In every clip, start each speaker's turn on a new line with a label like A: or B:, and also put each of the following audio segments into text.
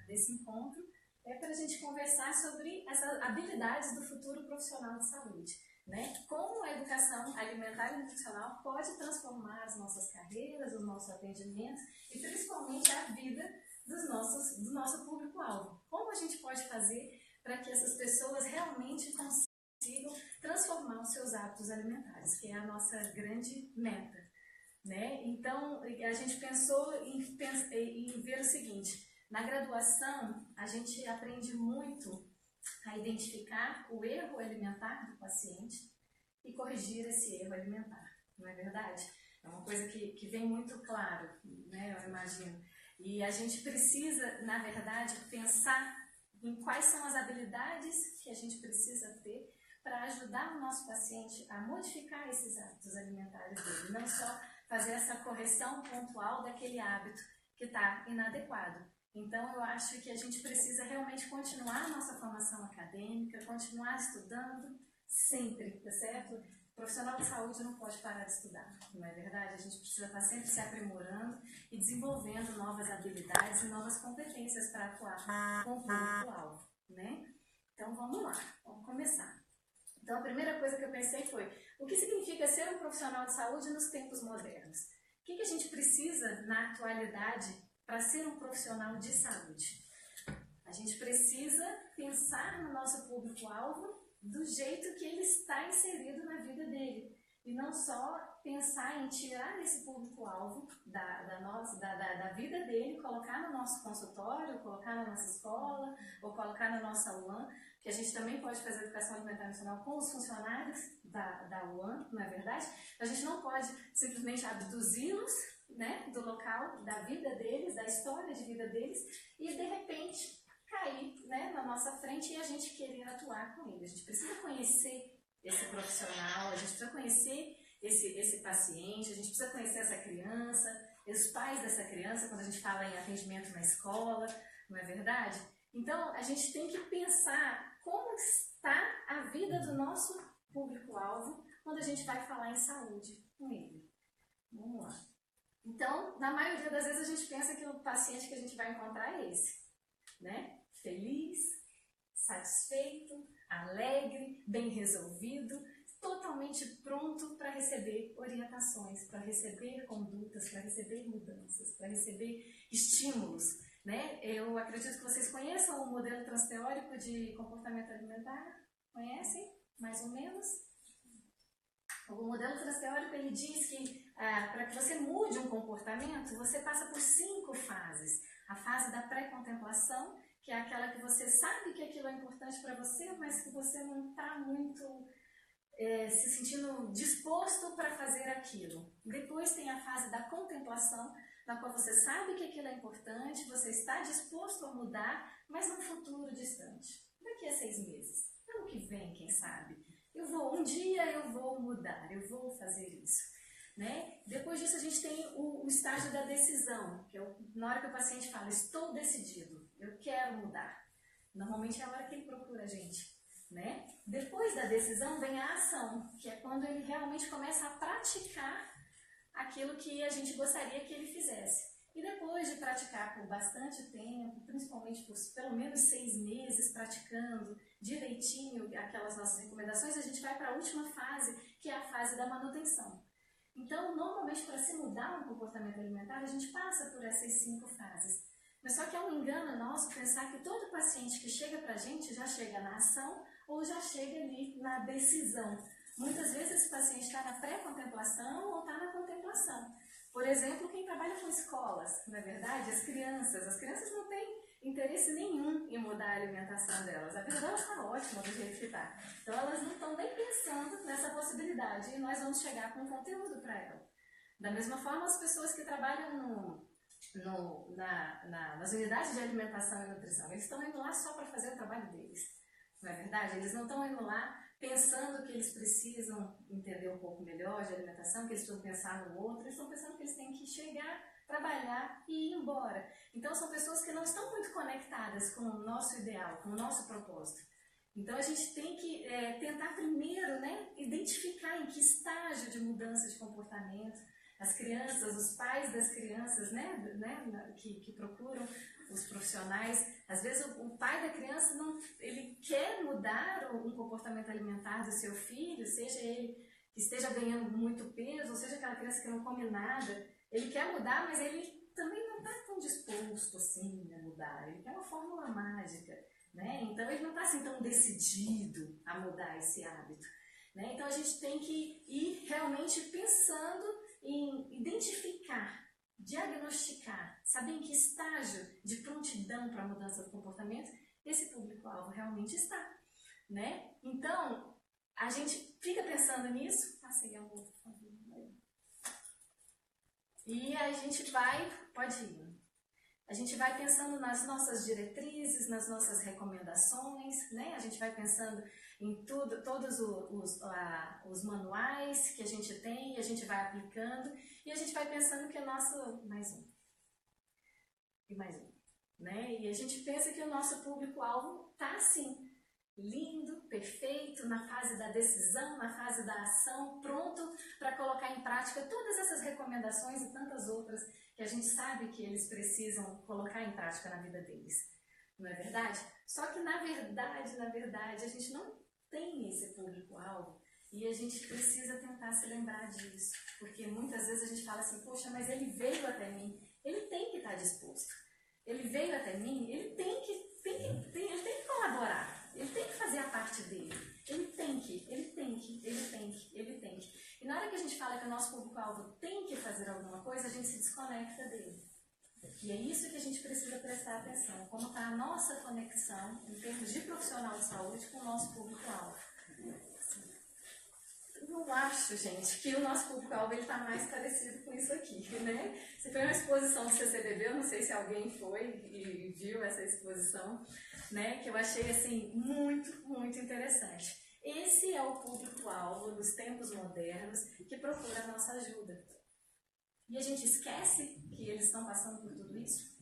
A: desse encontro é para a gente conversar sobre as habilidades do futuro profissional de saúde, né? Como a educação alimentar e nutricional pode transformar as nossas carreiras, os nossos atendimentos e principalmente a vida do nosso público-alvo. Como a gente pode fazer para que essas pessoas realmente consigam transformar os seus hábitos alimentares, que é a nossa grande meta, né? Então, a gente pensou em ver o seguinte: na graduação, a gente aprende muito a identificar o erro alimentar do paciente e corrigir esse erro alimentar, não é verdade? É uma coisa que vem muito claro, né, eu imagino. E a gente precisa, na verdade, pensar em quais são as habilidades que a gente precisa ter para ajudar o nosso paciente a modificar esses hábitos alimentares dele, não só fazer essa correção pontual daquele hábito que está inadequado. Então, eu acho que a gente precisa realmente continuar a nossa formação acadêmica, continuar estudando sempre, tá certo? O profissional de saúde não pode parar de estudar, não é verdade? A gente precisa estar sempre se aprimorando e desenvolvendo novas habilidades e novas competências para atuar com o público-alvo, né? Então, vamos lá, vamos começar. Então, a primeira coisa que eu pensei foi: o que significa ser um profissional de saúde nos tempos modernos? O que a gente precisa na atualidade para ser um profissional de saúde? A gente precisa pensar no nosso público-alvo do jeito que ele está inserido na vida dele. E não só pensar em tirar esse público-alvo da vida dele, colocar no nosso consultório, colocar na nossa escola, ou colocar na nossa UAN, que a gente também pode fazer educação alimentar nacional com os funcionários da UAN, não é verdade? A gente não pode simplesmente abduzi-los, né, do local, da vida deles, da história de vida deles, e de repente cair, né, na nossa frente e a gente querer atuar com ele. A gente precisa conhecer esse profissional, a gente precisa conhecer esse paciente, a gente precisa conhecer essa criança, os pais dessa criança, quando a gente fala em atendimento na escola, não é verdade? Então, a gente tem que pensar como está a vida do nosso público-alvo quando a gente vai falar em saúde com ele. Vamos lá. Então, na maioria das vezes a gente pensa que o paciente que a gente vai encontrar é esse, né? Feliz, satisfeito, alegre, bem resolvido, totalmente pronto para receber orientações, para receber condutas, para receber mudanças, para receber estímulos, né? Eu acredito que vocês conheçam o modelo transteórico de comportamento alimentar. Conhecem? Mais ou menos? O modelo transteórico, ele diz que para que você mude um comportamento, você passa por 5 fases. A fase da pré-contemplação, que é aquela que você sabe que aquilo é importante para você, mas que você não está muito se sentindo disposto para fazer aquilo. Depois tem a fase da contemplação, na qual você sabe que aquilo é importante, você está disposto a mudar, mas num futuro distante. Daqui a 6 meses, ano que vem, quem sabe. Um dia eu vou mudar, eu vou fazer isso, né? Depois disso a gente tem o estágio da decisão, que é na hora que o paciente fala: estou decidido, eu quero mudar. Normalmente é a hora que ele procura a gente, né? Depois da decisão vem a ação, que é quando ele realmente começa a praticar aquilo que a gente gostaria que ele fizesse. E depois de praticar por bastante tempo, principalmente por pelo menos 6 meses, praticando direitinho aquelas nossas recomendações, a gente vai para a última fase, que é a fase da manutenção. Então, normalmente, para se mudar um comportamento alimentar, a gente passa por essas 5 fases. Mas só que é um engano nosso pensar que todo paciente que chega para a gente já chega na ação ou já chega ali na decisão. Muitas vezes esse paciente está na pré-contemplação ou está na contemplação. Por exemplo, quem trabalha com escolas, na verdade, as crianças não têm interesse nenhum em mudar a alimentação delas. A vida delas está ótima do jeito que está. Então elas não estão nem pensando nessa possibilidade e nós vamos chegar com conteúdo para elas. Da mesma forma, as pessoas que trabalham nas unidades de alimentação e nutrição, eles estão indo lá só para fazer o trabalho deles. Não é verdade? Eles não estão indo lá pensando que eles precisam entender um pouco melhor de alimentação, que eles precisam pensar no outro, eles estão pensando que eles têm que chegar, trabalhar e ir embora. Então são pessoas que não estão muito conectadas com o nosso ideal, com o nosso propósito. Então a gente tem que tentar primeiro, né, identificar em que estágio de mudança de comportamento as crianças, os pais das crianças, né, que procuram os profissionais, às vezes o pai da criança ele quer mudar um comportamento alimentar do seu filho, seja ele que esteja ganhando muito peso, ou seja aquela criança que não come nada, ele quer mudar, mas ele também não está tão disposto assim a mudar, ele quer uma fórmula mágica, né? Então ele não está assim tão decidido a mudar esse hábito, né? Então a gente tem que ir realmente pensando em identificar, diagnosticar, saber em que estágio de prontidão para a mudança do comportamento esse público-alvo realmente está, né? Então, a gente fica pensando nisso, e a gente vai, pode ir, a gente vai pensando nas nossas diretrizes, nas nossas recomendações, né? A gente vai pensando em todos os manuais que a gente tem, e a gente vai aplicando, e a gente vai pensando que o nosso... mais um, né? E a gente pensa que o nosso público-alvo está assim, lindo, perfeito, na fase da decisão, na fase da ação, pronto para colocar em prática todas essas recomendações e tantas outras que a gente sabe que eles precisam colocar em prática na vida deles. Não é verdade? Só que na verdade, a gente não tem esse público-alvo e a gente precisa tentar se lembrar disso, porque muitas vezes a gente fala assim, poxa, mas ele veio até mim, ele tem que estar disposto. Ele veio até mim, ele tem que colaborar, ele tem que fazer a parte dele, ele tem que. E na hora que a gente fala que o nosso público-alvo tem que fazer alguma coisa, a gente se desconecta dele. E é isso que a gente precisa prestar atenção, como está a nossa conexão, em termos de profissional de saúde, com o nosso público-alvo. Eu acho, gente, que o nosso público-alvo está mais parecido com isso aqui, né? Se foi uma exposição do CCBB, eu não sei se alguém foi e viu essa exposição, né? Que eu achei, assim, muito interessante. Esse é o público-alvo dos tempos modernos que procura a nossa ajuda. E a gente esquece que eles estão passando por tudo isso?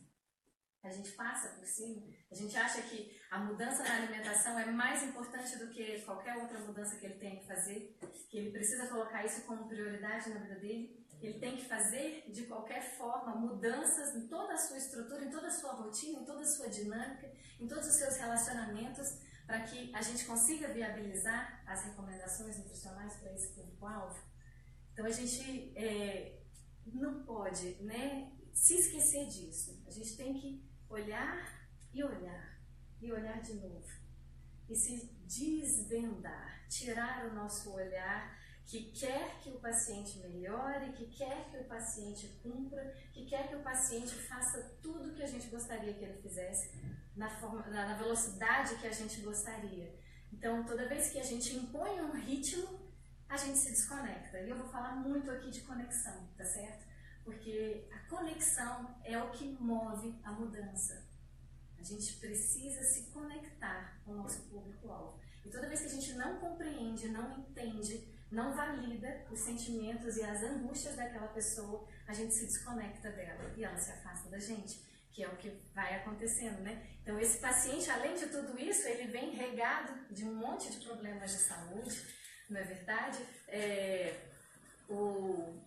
A: A gente passa por cima? A gente acha que a mudança na alimentação é mais importante do que qualquer outra mudança que ele tenha que fazer? Que ele precisa colocar isso como prioridade na vida dele? Ele tem que fazer, de qualquer forma, mudanças em toda a sua estrutura, em toda a sua rotina, em toda a sua dinâmica, em todos os seus relacionamentos, para que a gente consiga viabilizar as recomendações nutricionais para esse público-alvo? Então, a gente não pode, né, se esquecer disso. A gente tem que olhar e olhar de novo. E se desvendar, tirar o nosso olhar que quer que o paciente melhore, que quer que o paciente cumpra, que quer que o paciente faça tudo o que a gente gostaria que ele fizesse, na velocidade que a gente gostaria. Então, toda vez que a gente impõe um ritmo, a gente se desconecta. E eu vou falar muito aqui de conexão, tá certo? Porque a conexão é o que move a mudança. A gente precisa se conectar com o nosso público-alvo. E toda vez que a gente não compreende, não entende, não valida os sentimentos e as angústias daquela pessoa, a gente se desconecta dela e ela se afasta da gente, que é o que vai acontecendo, né? Então esse paciente, além de tudo isso, ele vem regado de um monte de problemas de saúde, não é verdade? Eu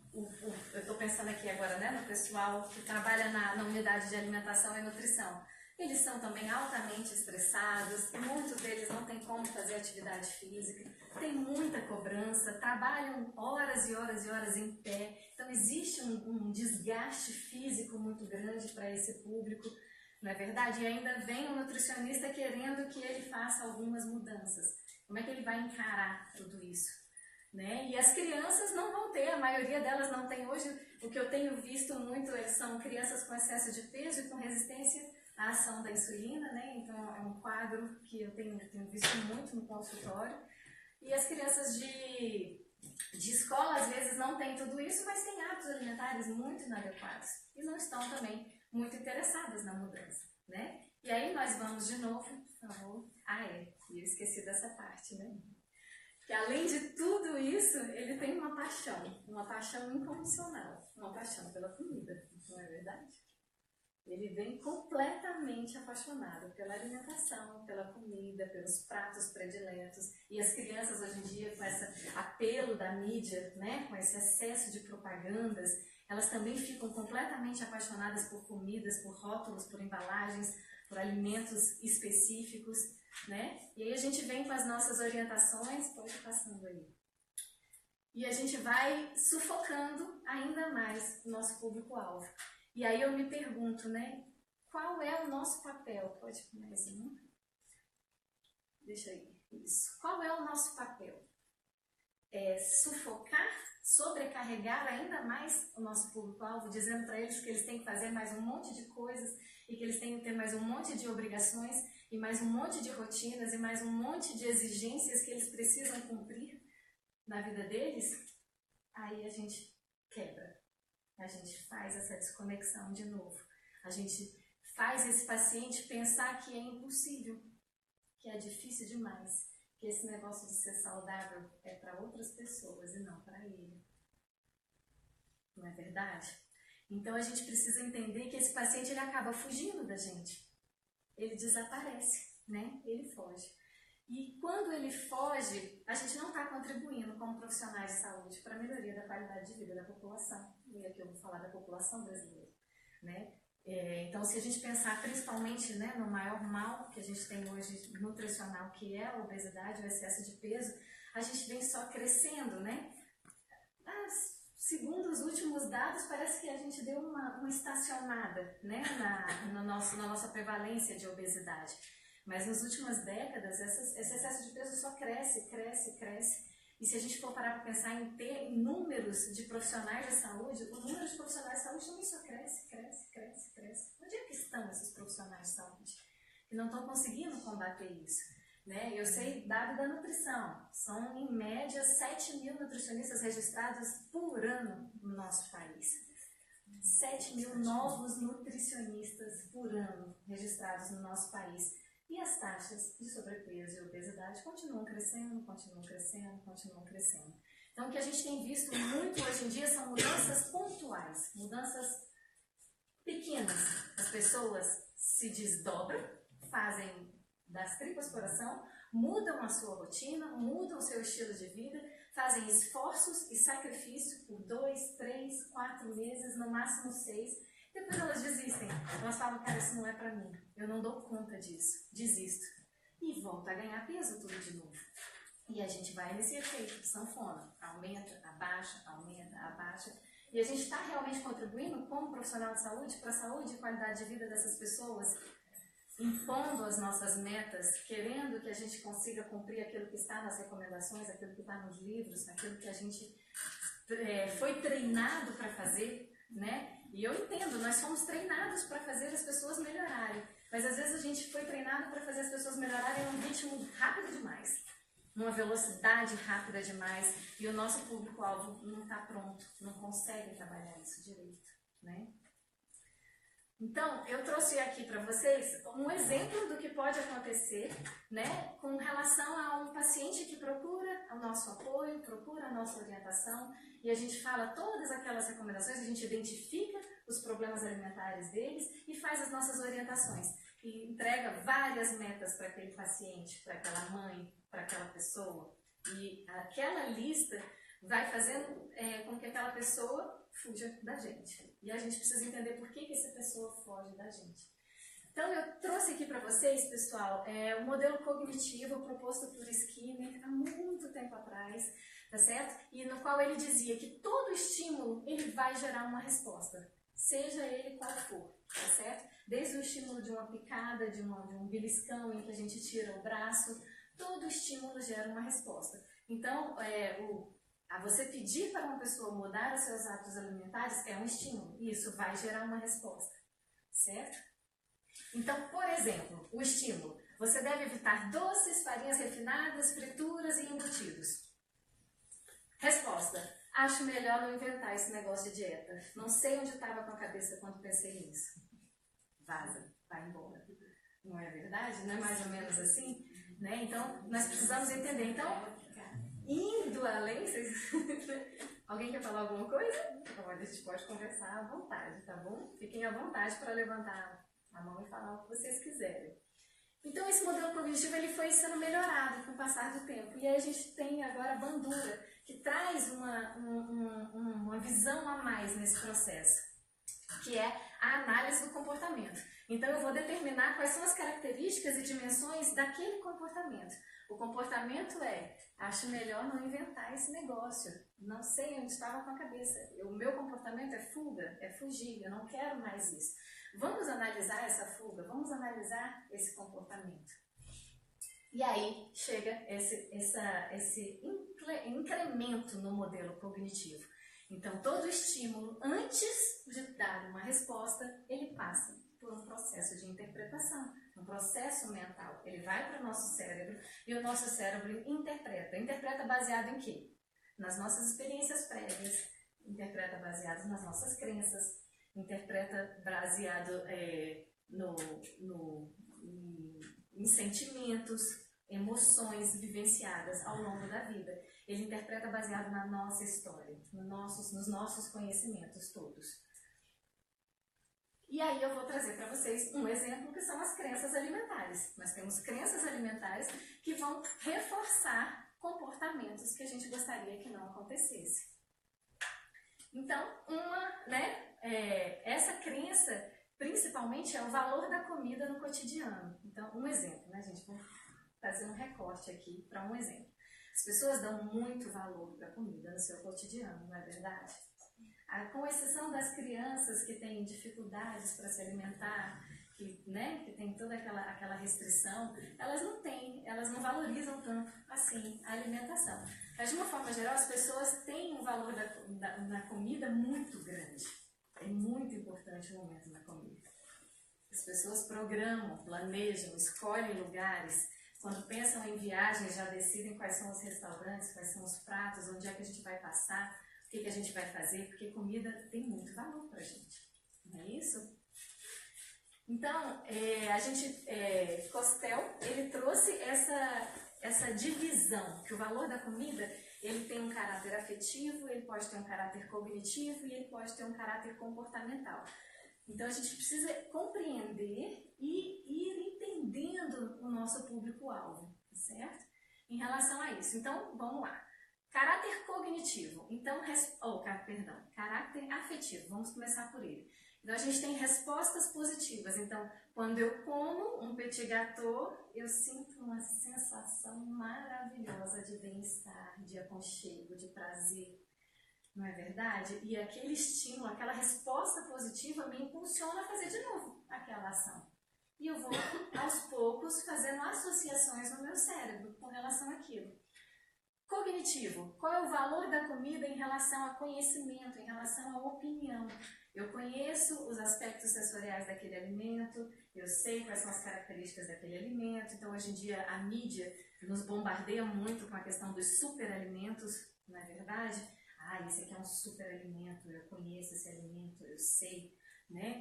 A: estou pensando aqui agora, né, no pessoal que trabalha na unidade de alimentação e nutrição. Eles são também altamente estressados, muitos deles não têm como fazer atividade física, tem muita cobrança, trabalham horas e horas e horas em pé, então existe um desgaste físico muito grande para esse público, não é verdade? E ainda vem um nutricionista querendo que ele faça algumas mudanças. Como é que ele vai encarar tudo isso? Né? E as crianças não vão ter, a maioria delas não tem hoje. O que eu tenho visto muito são crianças com excesso de peso e com resistência à ação da insulina, né? Então é um quadro que eu tenho visto muito no consultório. E as crianças de escola às vezes não têm tudo isso, mas têm hábitos alimentares muito inadequados e não estão também muito interessadas na mudança, né? E aí nós vamos de novo, por favor. Eu esqueci dessa parte, né? Que além de tudo isso, ele tem uma paixão incondicional, uma paixão pela comida, não é verdade? Ele vem completamente apaixonado pela alimentação, pela comida, pelos pratos prediletos. E as crianças hoje em dia, com esse apelo da mídia, né, com esse excesso de propagandas, elas também ficam completamente apaixonadas por comidas, por rótulos, por embalagens, por alimentos específicos, né? E aí a gente vem com as nossas orientações, pode ir passando aí. E a gente vai sufocando ainda mais o nosso público-alvo. E aí eu me pergunto, né? Qual é o nosso papel? Pode ir mais um? Deixa aí. Isso. Qual é o nosso papel? É sufocar, sobrecarregar ainda mais o nosso público-alvo, dizendo para eles que eles têm que fazer mais um monte de coisas e que eles têm que ter mais um monte de obrigações e mais um monte de rotinas e mais um monte de exigências que eles precisam cumprir na vida deles? Aí a gente quebra, a gente faz essa desconexão de novo, a gente faz esse paciente pensar que é impossível, que é difícil demais, que esse negócio de ser saudável é para outras pessoas e não para ele. Não é verdade? Então a gente precisa entender que esse paciente ele acaba fugindo da gente. Ele desaparece, né? Ele foge. E quando ele foge, a gente não está contribuindo como profissionais de saúde para a melhoria da qualidade de vida da população. E aqui eu vou falar da população brasileira, né? Então, se a gente pensar principalmente, né, no maior mal que a gente tem hoje nutricional, que é a obesidade, o excesso de peso, a gente vem só crescendo, né? Segundo os últimos dados, parece que a gente deu uma estacionada, né, na nossa prevalência de obesidade. Mas nas últimas décadas, esse excesso de peso só cresce, cresce, cresce. E se a gente for parar para pensar em números de profissionais de saúde, o número de profissionais de saúde também só cresce, cresce, cresce, cresce. Onde é que estão esses profissionais de saúde que não estão conseguindo combater isso? Né? Eu sei dado da nutrição, são em média 7.000 nutricionistas registrados por ano no nosso país. 7.000 novos nutricionistas por ano registrados no nosso país. E as taxas de sobrepeso e obesidade continuam crescendo, continuam crescendo, continuam crescendo. Então, o que a gente tem visto muito hoje em dia são mudanças pontuais, mudanças pequenas. As pessoas se desdobram, fazem das tripas coração, mudam a sua rotina, mudam o seu estilo de vida, fazem esforços e sacrifício por 2, 3, 4 meses, no máximo 6. Depois elas desistem. Elas falam, cara, isso não é pra mim. Eu não dou conta disso. Desisto. E volta a ganhar peso tudo de novo. E a gente vai nesse efeito, sanfona. Aumenta, abaixa, aumenta, abaixa. E a gente está realmente contribuindo como profissional de saúde para a saúde e qualidade de vida dessas pessoas, impondo as nossas metas, querendo que a gente consiga cumprir aquilo que está nas recomendações, aquilo que está nos livros, aquilo que a gente foi treinado para fazer, né? E eu entendo, nós fomos treinados para fazer as pessoas melhorarem, mas às vezes a gente foi treinado para fazer as pessoas melhorarem num ritmo rápido demais, numa velocidade rápida demais, e o nosso público-alvo não está pronto, não consegue trabalhar isso direito, né? Então, eu trouxe aqui para vocês um exemplo do que pode acontecer, né, com relação a um paciente que procura o nosso apoio, procura a nossa orientação, e a gente fala todas aquelas recomendações, a gente identifica os problemas alimentares deles e faz as nossas orientações. E entrega várias metas para aquele paciente, para aquela mãe, para aquela pessoa. E aquela lista vai fazendo com que aquela pessoa fuja da gente. E a gente precisa entender por que essa pessoa foge da gente. Então, eu trouxe aqui para vocês, pessoal, o modelo cognitivo proposto por Skinner há muito tempo atrás, tá certo? E no qual ele dizia que todo estímulo ele vai gerar uma resposta, seja ele qual for, tá certo? Desde o estímulo de uma picada, de um beliscão em que a gente tira o braço, todo estímulo gera uma resposta. Então, você pedir para uma pessoa mudar os seus hábitos alimentares é um estímulo, e isso vai gerar uma resposta, certo? Então, por exemplo, o estímulo. Você deve evitar doces, farinhas refinadas, frituras e embutidos. Resposta. Acho melhor não inventar esse negócio de dieta. Não sei onde estava com a cabeça quando pensei nisso. Vaza, vai embora. Não é verdade? Não é mais ou menos assim? Né? Então, nós precisamos entender. Então, indo além, alguém quer falar alguma coisa? Então, a gente pode conversar à vontade, tá bom? Fiquem à vontade para levantar a mão e falar o que vocês quiserem. Então, esse modelo cognitivo ele foi sendo melhorado com o passar do tempo. E aí a gente tem agora a Bandura, que traz uma visão a mais nesse processo, que é a análise do comportamento. Então eu vou determinar quais são as características e dimensões daquele comportamento. O comportamento é, acho melhor não inventar esse negócio, não sei onde estava com a cabeça, o meu comportamento é fuga, é fugir, eu não quero mais isso. Vamos analisar essa fuga, vamos analisar esse comportamento. E aí chega esse incremento no modelo cognitivo. Então todo estímulo, antes de dar uma resposta, ele passa por um processo de interpretação, um processo mental. Ele vai para o nosso cérebro e o nosso cérebro interpreta. Interpreta baseado em quê? Nas nossas experiências prévias, interpreta baseado nas nossas crenças, interpreta baseado em sentimentos, emoções vivenciadas ao longo da vida. Ele interpreta baseado na nossa história, nos nossos conhecimentos todos. E aí eu vou trazer para vocês um exemplo que são as crenças alimentares. Nós temos crenças alimentares que vão reforçar comportamentos que a gente gostaria que não acontecesse. Então, essa crença, principalmente, é o valor da comida no cotidiano. Então, um exemplo, né, gente? Vou fazer um recorte aqui para um exemplo. As pessoas dão muito valor para a comida no seu cotidiano, não é verdade? Com exceção das crianças que têm dificuldades para se alimentar, que tem toda aquela restrição, elas não valorizam tanto assim a alimentação. Mas de uma forma geral, as pessoas têm um valor da comida muito grande. É muito importante o momento da comida. As pessoas programam, planejam, escolhem lugares. Quando pensam em viagens, já decidem quais são os restaurantes, quais são os pratos, onde é que a gente vai passar, o que a gente vai fazer, porque comida tem muito valor para a gente. Não é isso? Então, Costel, ele trouxe essa divisão, que o valor da comida, ele tem um caráter afetivo, ele pode ter um caráter cognitivo e ele pode ter um caráter comportamental. Então, a gente precisa compreender e ir entendendo o nosso público-alvo, certo? Em relação a isso. Então, vamos lá. Caráter cognitivo. Então, caráter afetivo. Vamos começar por ele. Então, a gente tem respostas positivas. Então, quando eu como um petit gâteau, eu sinto uma sensação maravilhosa de bem-estar, de aconchego, de prazer. Não é verdade? E aquele estímulo, aquela resposta positiva me impulsiona a fazer de novo aquela ação. E eu vou, aos poucos, fazendo associações no meu cérebro com relação àquilo. Cognitivo. Qual é o valor da comida em relação a conhecimento, em relação a opinião? Eu conheço os aspectos sensoriais daquele alimento, eu sei quais são as características daquele alimento. Então, hoje em dia, a mídia nos bombardeia muito com a questão dos superalimentos, não é verdade? Esse aqui é um superalimento, eu conheço esse alimento, eu sei, né?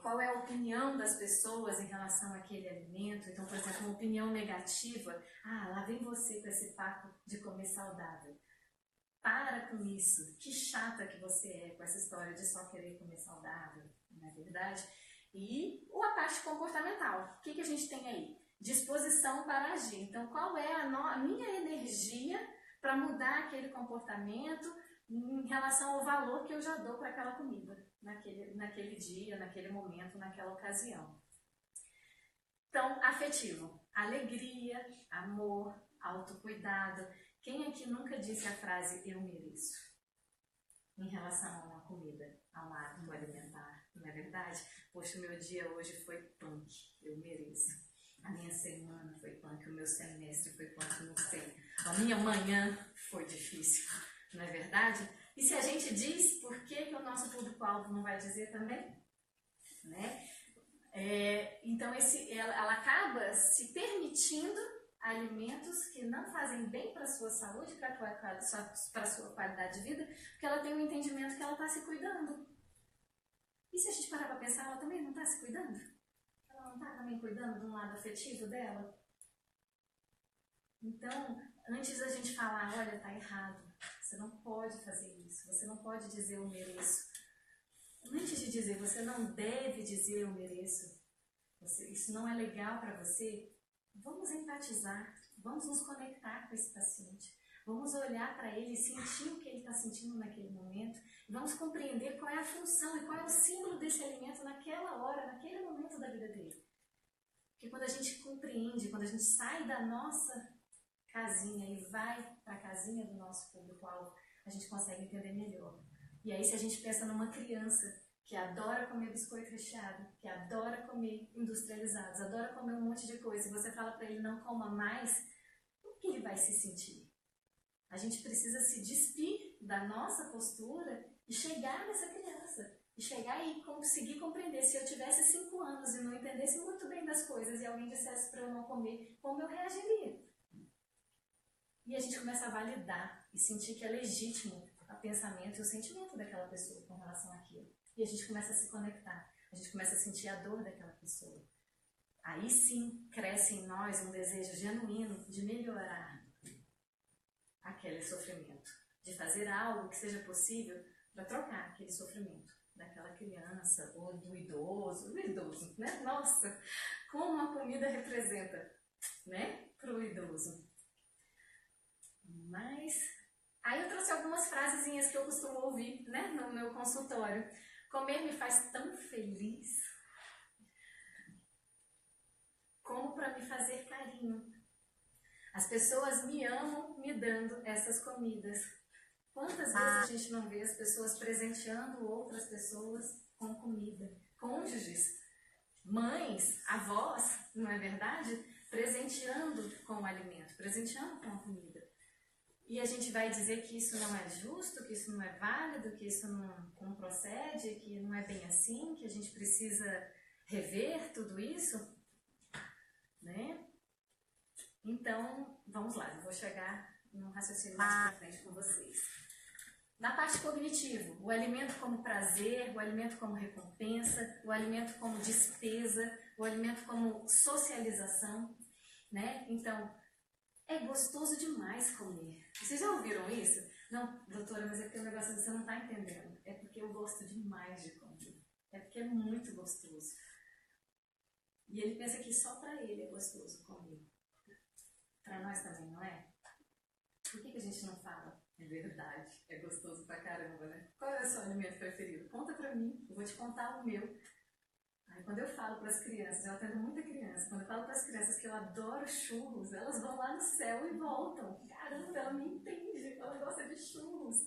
A: Qual é a opinião das pessoas em relação àquele alimento? Então, por exemplo, uma opinião negativa, lá vem você com esse papo de comer saudável. Para com isso, que chata que você é com essa história de só querer comer saudável, não é verdade? E a parte comportamental, o que a gente tem aí? Disposição para agir. Então, qual é a minha energia para mudar aquele comportamento em relação ao valor que eu já dou para aquela comida, naquele dia, naquele momento, naquela ocasião. Então, afetivo, alegria, amor, autocuidado. Quem aqui nunca disse a frase eu mereço? Em relação a uma comida, a um hábito alimentar, não é verdade? Poxa, o meu dia hoje foi punk, eu mereço. A minha semana foi punk, o meu semestre foi punk, não sei. A minha manhã foi difícil. Não é verdade? E se a gente diz, por que o nosso público-alvo não vai dizer também? Né? Então, ela acaba se permitindo alimentos que não fazem bem para a sua saúde, para a sua qualidade de vida, porque ela tem um entendimento que ela está se cuidando. E se a gente parar para pensar, ela também não está se cuidando? Ela não está também cuidando de um lado afetivo dela? Então, antes da gente falar, olha, está errado, você não pode fazer isso, você não pode dizer eu mereço. Antes de dizer, você não deve dizer eu mereço, isso não é legal para você, vamos empatizar, vamos nos conectar com esse paciente, Vamos olhar para ele e sentir o que ele está sentindo naquele momento. Vamos compreender qual é a função e qual é o símbolo desse alimento naquela hora, naquele momento da vida dele. Porque quando a gente compreende, quando a gente sai da nossa casinha e vai para a casinha do nosso público-alvo, a gente consegue entender melhor. E aí, se a gente pensa numa criança que adora comer biscoito recheado, que adora comer industrializados, adora comer um monte de coisa, e você fala para ele não coma mais, como que ele vai se sentir? A gente precisa se despir da nossa postura e chegar nessa criança. E chegar e conseguir compreender. Se eu tivesse 5 anos e não entendesse muito bem das coisas e alguém dissesse para eu não comer, como eu reagiria? E a gente começa a validar e sentir que é legítimo o pensamento e o sentimento daquela pessoa com relação àquilo. E a gente começa a se conectar. A gente começa a sentir a dor daquela pessoa. Aí sim cresce em nós um desejo genuíno de melhorar aquele sofrimento. De fazer algo que seja possível para trocar aquele sofrimento daquela criança ou do idoso, né? Nossa, como a comida representa, né, para o idoso. Mas aí eu trouxe algumas frasezinhas que eu costumo ouvir, né, no meu consultório. Comer me faz tão feliz como para me fazer carinho. As pessoas me amam me dando essas comidas. Quantas vezes a gente não vê as pessoas presenteando outras pessoas com comida? Cônjuges, mães, avós, não é verdade? Presenteando com o alimento, presenteando com a comida. E a gente vai dizer que isso não é justo, que isso não é válido, que isso não procede, que não é bem assim, que a gente precisa rever tudo isso, né? Então, vamos lá, eu vou chegar num raciocínio mais pra frente com vocês. Na parte cognitiva, o alimento como prazer, o alimento como recompensa, o alimento como despesa, o alimento como socialização, né? Então, é gostoso demais comer. Vocês já ouviram isso? Não, doutora, mas é porque o negócio você não está entendendo. É porque eu gosto demais de comer. É porque é muito gostoso. E ele pensa que só para ele é gostoso comer. Para nós também, não é? Por que a gente não fala? É verdade, é gostoso pra caramba, né? Qual é o seu alimento preferido? Conta pra mim, eu vou te contar o meu. Aí quando eu falo pras crianças, eu atendo muita criança, quando eu falo pras crianças que eu adoro churros, elas vão lá no céu e voltam. Caramba, ela me entende, ela gosta de churros.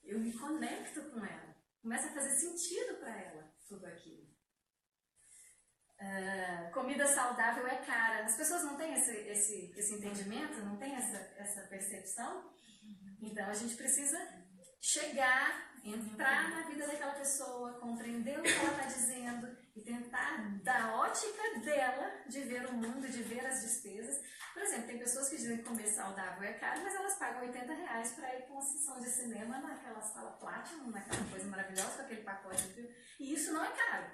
A: Eu me conecto com ela, começa a fazer sentido pra ela tudo aquilo. Comida saudável é cara. As pessoas não têm esse entendimento, não têm essa percepção. Então a gente precisa chegar, entrar na vida daquela pessoa, compreender o que ela está dizendo e tentar, da ótica dela, de ver o mundo, de ver as despesas. Por exemplo, tem pessoas que dizem que comer saudável é caro, mas elas pagam R$80 para ir para uma sessão de cinema naquela sala Platinum, naquela coisa maravilhosa, com aquele pacote de filme. E isso não é caro.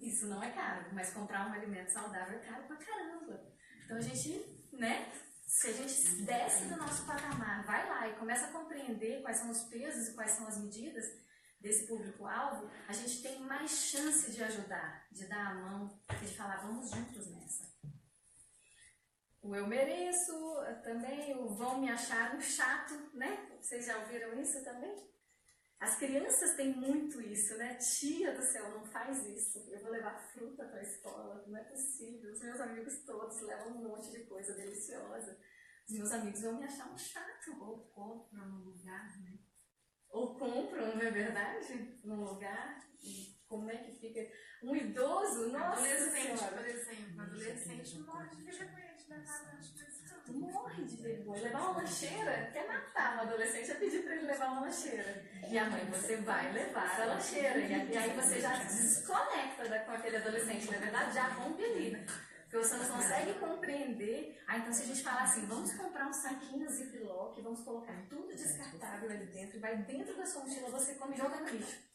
A: Isso não é caro, mas comprar um alimento saudável é caro pra caramba. Então a gente, né, se a gente desce do nosso patamar, vai lá e começa a compreender quais são os pesos e quais são as medidas desse público-alvo, a gente tem mais chance de ajudar, de dar a mão e de falar, vamos juntos nessa. O eu mereço, também o vão me achar um chato, né? Vocês já ouviram isso também? As crianças têm muito isso, né? Tia do céu, não faz isso. Eu vou levar fruta para a escola, não é possível. Os meus amigos todos levam um monte de coisa deliciosa. Os meus amigos vão me achar um chato.
B: Ou compram num lugar, né?
A: Ou compram, não é verdade? Num lugar. E como é que fica? Um idoso, nossa
B: Adolescente,
A: senhora.
B: por exemplo. Adolescente morre de vergonha de levar nas coisas.
A: Morre de vergonha. Levar uma lancheira? Quer matar um adolescente, é pedir para ele levar uma lancheira. E a mãe, você vai levar a lancheira. E aí você já desconecta com aquele adolescente, na verdade, já rompe ali. Porque você não consegue compreender. Então se a gente falar assim, vamos comprar um saquinho Ziploc, vamos colocar tudo descartável ali dentro, e vai dentro da sua mochila, você come e joga no lixo.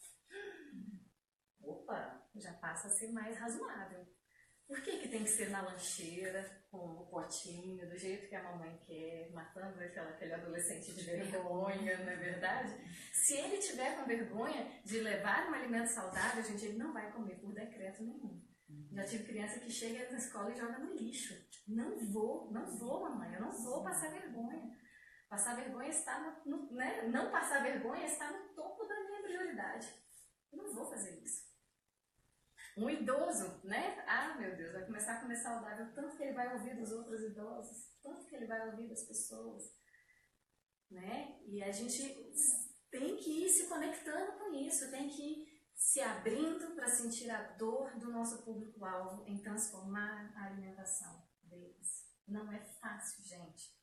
A: Opa, já passa a ser mais razoável. Por que tem que ser na lancheira, com o potinho, do jeito que a mamãe quer, matando aquele adolescente de vergonha, não é verdade? Se ele tiver com vergonha de levar um alimento saudável, gente, ele não vai comer por decreto nenhum. Já tive criança que chega na escola e joga no lixo. Não vou, mamãe, eu não vou passar vergonha. Passar vergonha está né? Não passar vergonha está no topo da minha prioridade. Eu não vou fazer isso. Um idoso, né? Ah, meu Deus, vai começar a comer saudável, tanto que ele vai ouvir dos outros idosos, tanto que ele vai ouvir das pessoas, né? E a gente tem que ir se conectando com isso, tem que ir se abrindo para sentir a dor do nosso público-alvo em transformar a alimentação deles. Não é fácil, gente.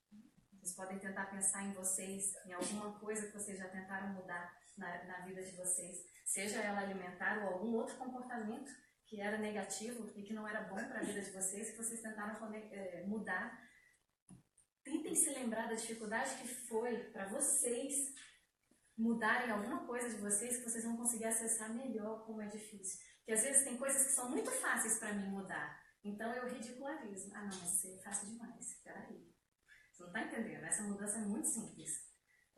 A: Vocês podem tentar pensar em vocês, em alguma coisa que vocês já tentaram mudar na vida de vocês, seja ela alimentar ou algum outro comportamento que era negativo e que não era bom para a vida de vocês, que vocês tentaram mudar. Tentem se lembrar da dificuldade que foi para vocês mudarem alguma coisa de vocês, que vocês vão conseguir acessar melhor como é difícil. Porque às vezes tem coisas que são muito fáceis para mim mudar, então eu ridicularizo. Ah, não, mas isso é fácil demais. Peraí. Você não está entendendo? Essa mudança é muito simples.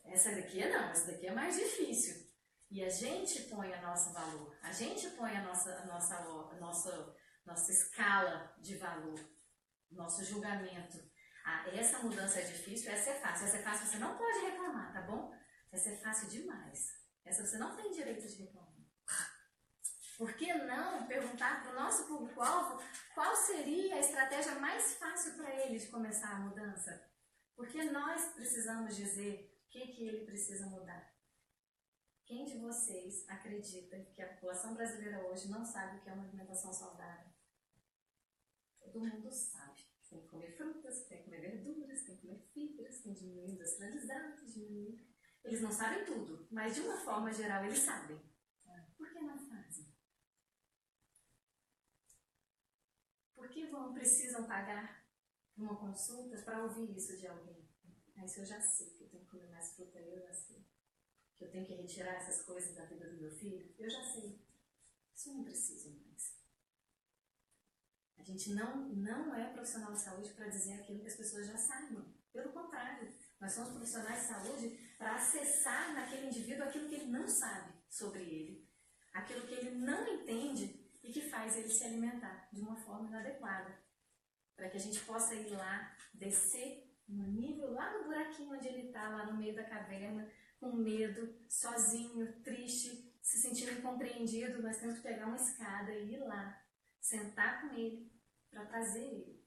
A: Essa daqui não, essa daqui é mais difícil. E a gente põe o nosso valor, a gente põe a nossa escala de valor, nosso julgamento. Ah, essa mudança é difícil, essa é fácil. Essa é fácil, você não pode reclamar, tá bom? Essa é fácil demais. Essa você não tem direito de reclamar. Por que não perguntar para o nosso público-alvo qual seria a estratégia mais fácil para ele de começar a mudança? Porque nós precisamos dizer o que ele precisa mudar. Quem de vocês acredita que a população brasileira hoje não sabe o que é uma alimentação saudável? Todo mundo sabe. Tem que comer frutas, tem que comer verduras, tem que comer fibras, tem que diminuir industrializados, diminuir. Eles não sabem tudo, mas de uma forma geral eles sabem. Por que não fazem? Por que precisam pagar uma consulta para ouvir isso de alguém? Isso eu já sei, que eu tenho que comer mais fruta, eu já sei. Que eu tenho que retirar essas coisas da vida do meu filho, eu já sei. Isso eu não preciso mais. A gente não é profissional de saúde para dizer aquilo que as pessoas já sabem. Pelo contrário, nós somos profissionais de saúde para acessar naquele indivíduo aquilo que ele não sabe sobre ele, aquilo que ele não entende e que faz ele se alimentar de uma forma inadequada. Para que a gente possa ir lá, descer no nível, lá no buraquinho onde ele está, lá no meio da caverna, com medo, sozinho, triste, se sentindo incompreendido. Nós temos que pegar uma escada e ir lá, sentar com ele, para trazer ele.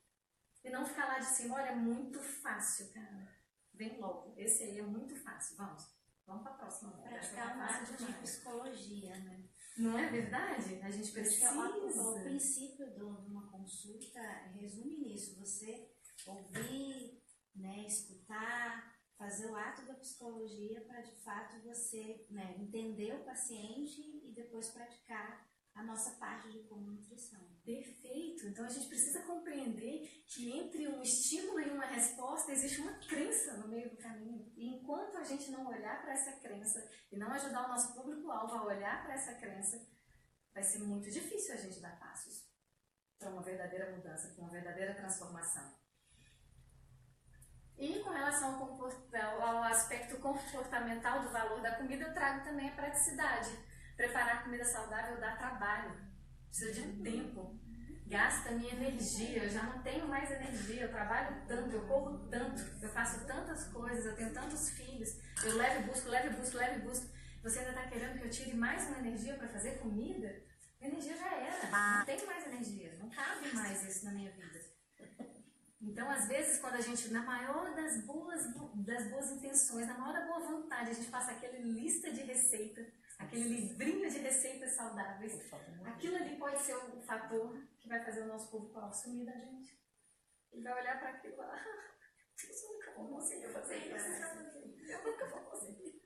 A: E não ficar lá de cima, olha, é muito fácil, cara. Vem logo, esse aí é muito fácil, vamos para a próxima.
B: Praticar um ato de psicologia, né?
A: Não é verdade? A gente precisa.
B: O princípio de uma consulta resume nisso, você ouvir, né, escutar, fazer o ato da psicologia para de fato você, né, entender o paciente e depois praticar a nossa parte de como nutrição.
A: Perfeito! Então a gente precisa compreender que entre um estímulo e uma resposta existe uma crença no meio do caminho. E enquanto a gente não olhar para essa crença e não ajudar o nosso público-alvo a olhar para essa crença, vai ser muito difícil a gente dar passos para uma verdadeira mudança, para uma verdadeira transformação. E com relação ao aspecto comportamental do valor da comida, eu trago também a praticidade. Preparar comida saudável dá trabalho, precisa de um tempo, gasta minha energia, eu já não tenho mais energia, eu trabalho tanto, eu corro tanto, eu faço tantas coisas, eu tenho tantos filhos, eu levo e busco. Você ainda está querendo que eu tire mais uma energia para fazer comida? Minha energia já era, não tenho mais energia, não cabe mais isso na minha vida. Então, às vezes, quando a gente, na maior das boas intenções, na maior da boa vontade, a gente passa aquela lista de receita, aquele livrinho de receitas saudáveis, aquilo ali pode ser o fator que vai fazer o nosso público sumir da gente. Ele vai olhar para aquilo lá, eu nunca vou conseguir fazer isso, eu nunca vou conseguir.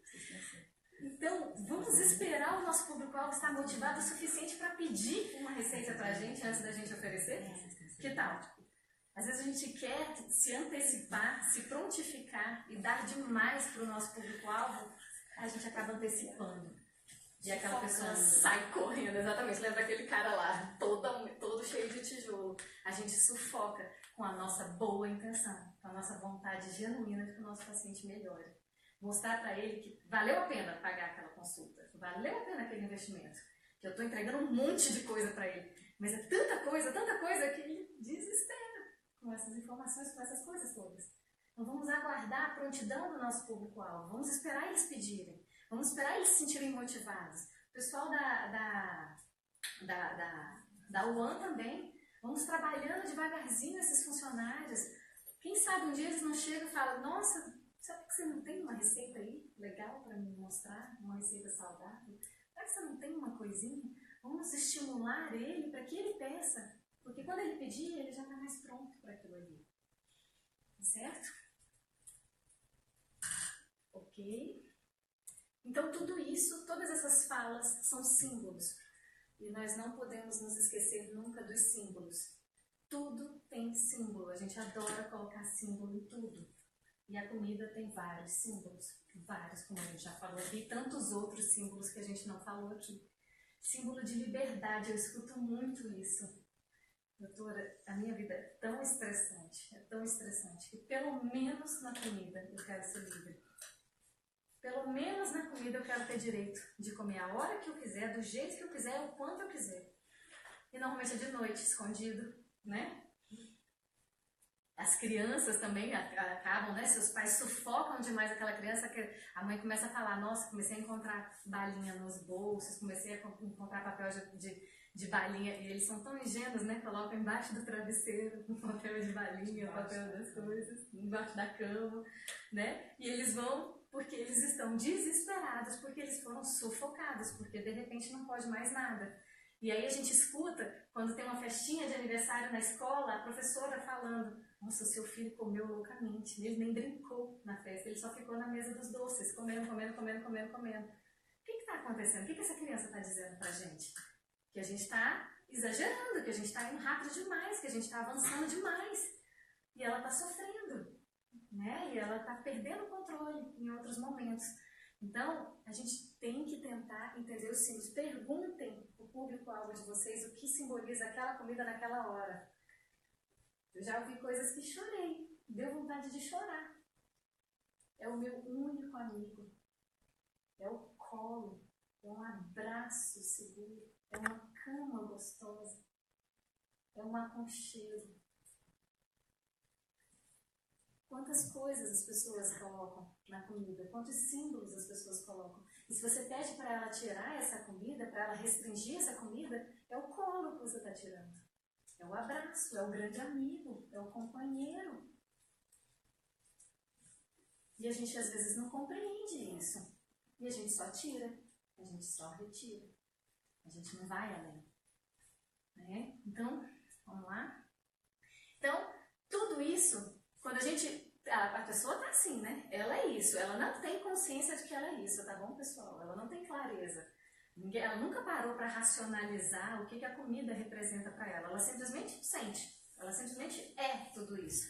A: Então, vamos esperar o nosso público-alvo estar motivado o suficiente para pedir uma receita para a gente antes da gente oferecer? Que tal? Às vezes a gente quer se antecipar, se prontificar e dar demais para o nosso público-alvo, a gente acaba antecipando. E aquela pessoa sai correndo, exatamente, lembra aquele cara lá, todo cheio de tijolo. A gente sufoca com a nossa boa intenção, com a nossa vontade genuína de que o nosso paciente melhore. Mostrar para ele que valeu a pena pagar aquela consulta, valeu a pena aquele investimento, que eu estou entregando um monte de coisa para ele. Mas é tanta coisa que ele desespera com essas informações, com essas coisas todas. Então vamos aguardar a prontidão do nosso público-alvo, vamos esperar eles pedirem, vamos esperar eles se sentirem motivados. O pessoal da UAN também, vamos trabalhando devagarzinho esses funcionários. Quem sabe um dia eles não chegam e falam, nossa, sabe que você não tem uma receita aí legal para me mostrar? Uma receita saudável? Será que você não tem uma coisinha? Vamos estimular ele para que ele peça. Porque quando ele pedir, ele já está mais pronto para aquilo ali. Certo? Ok? Então tudo isso, todas essas falas são símbolos. E nós não podemos nos esquecer nunca dos símbolos. Tudo tem símbolo. A gente adora colocar símbolo em tudo. E a comida tem vários símbolos. Vários, como a gente já falou aqui. E tantos outros símbolos que a gente não falou aqui. Símbolo de liberdade. Eu escuto muito isso. Doutora, a minha vida é tão estressante, que pelo menos na comida eu quero ser livre. Pelo menos na comida eu quero ter direito de comer a hora que eu quiser, do jeito que eu quiser, o quanto eu quiser. E normalmente é de noite, escondido, né? As crianças também acabam, né? Seus pais sufocam demais aquela criança, que a mãe começa a falar, nossa, comecei a encontrar balinha nos bolsos, comecei a encontrar papel de balinha, e eles são tão ingênuos, né? Colocam embaixo do travesseiro um papel de balinha, o papel das coisas, embaixo da cama, né? E eles vão porque eles estão desesperados, porque eles foram sufocados, porque de repente não pode mais nada. E aí a gente escuta, quando tem uma festinha de aniversário na escola, a professora falando, nossa, o seu filho comeu loucamente, ele nem brincou na festa, ele só ficou na mesa dos doces, comendo. O que está acontecendo? O que essa criança está dizendo pra gente? Que a gente está exagerando, que a gente está indo rápido demais, que a gente está avançando demais. E ela está sofrendo, né? E ela está perdendo o controle em outros momentos. Então, a gente tem que tentar entender os símbolos. Perguntem o público-alvo de vocês o que simboliza aquela comida naquela hora. Eu já ouvi coisas que chorei, deu vontade de chorar. É o meu único amigo. É o colo, é um abraço seguro, é uma cama gostosa, é um aconchego. Quantas coisas as pessoas colocam na comida, quantos símbolos as pessoas colocam. E se você pede para ela tirar essa comida, para ela restringir essa comida, é o colo que você está tirando. É o abraço, é o grande amigo, é o companheiro. E a gente às vezes não compreende isso. E a gente só tira, a gente só retira. A gente não vai além. Né? Então, vamos lá? Então, tudo isso, quando a gente... A pessoa tá assim, né? Ela é isso. Ela não tem consciência de que ela é isso, tá bom, pessoal? Ela não tem clareza. Ela nunca parou para racionalizar o que a comida representa para ela. Ela simplesmente sente. Ela simplesmente é tudo isso.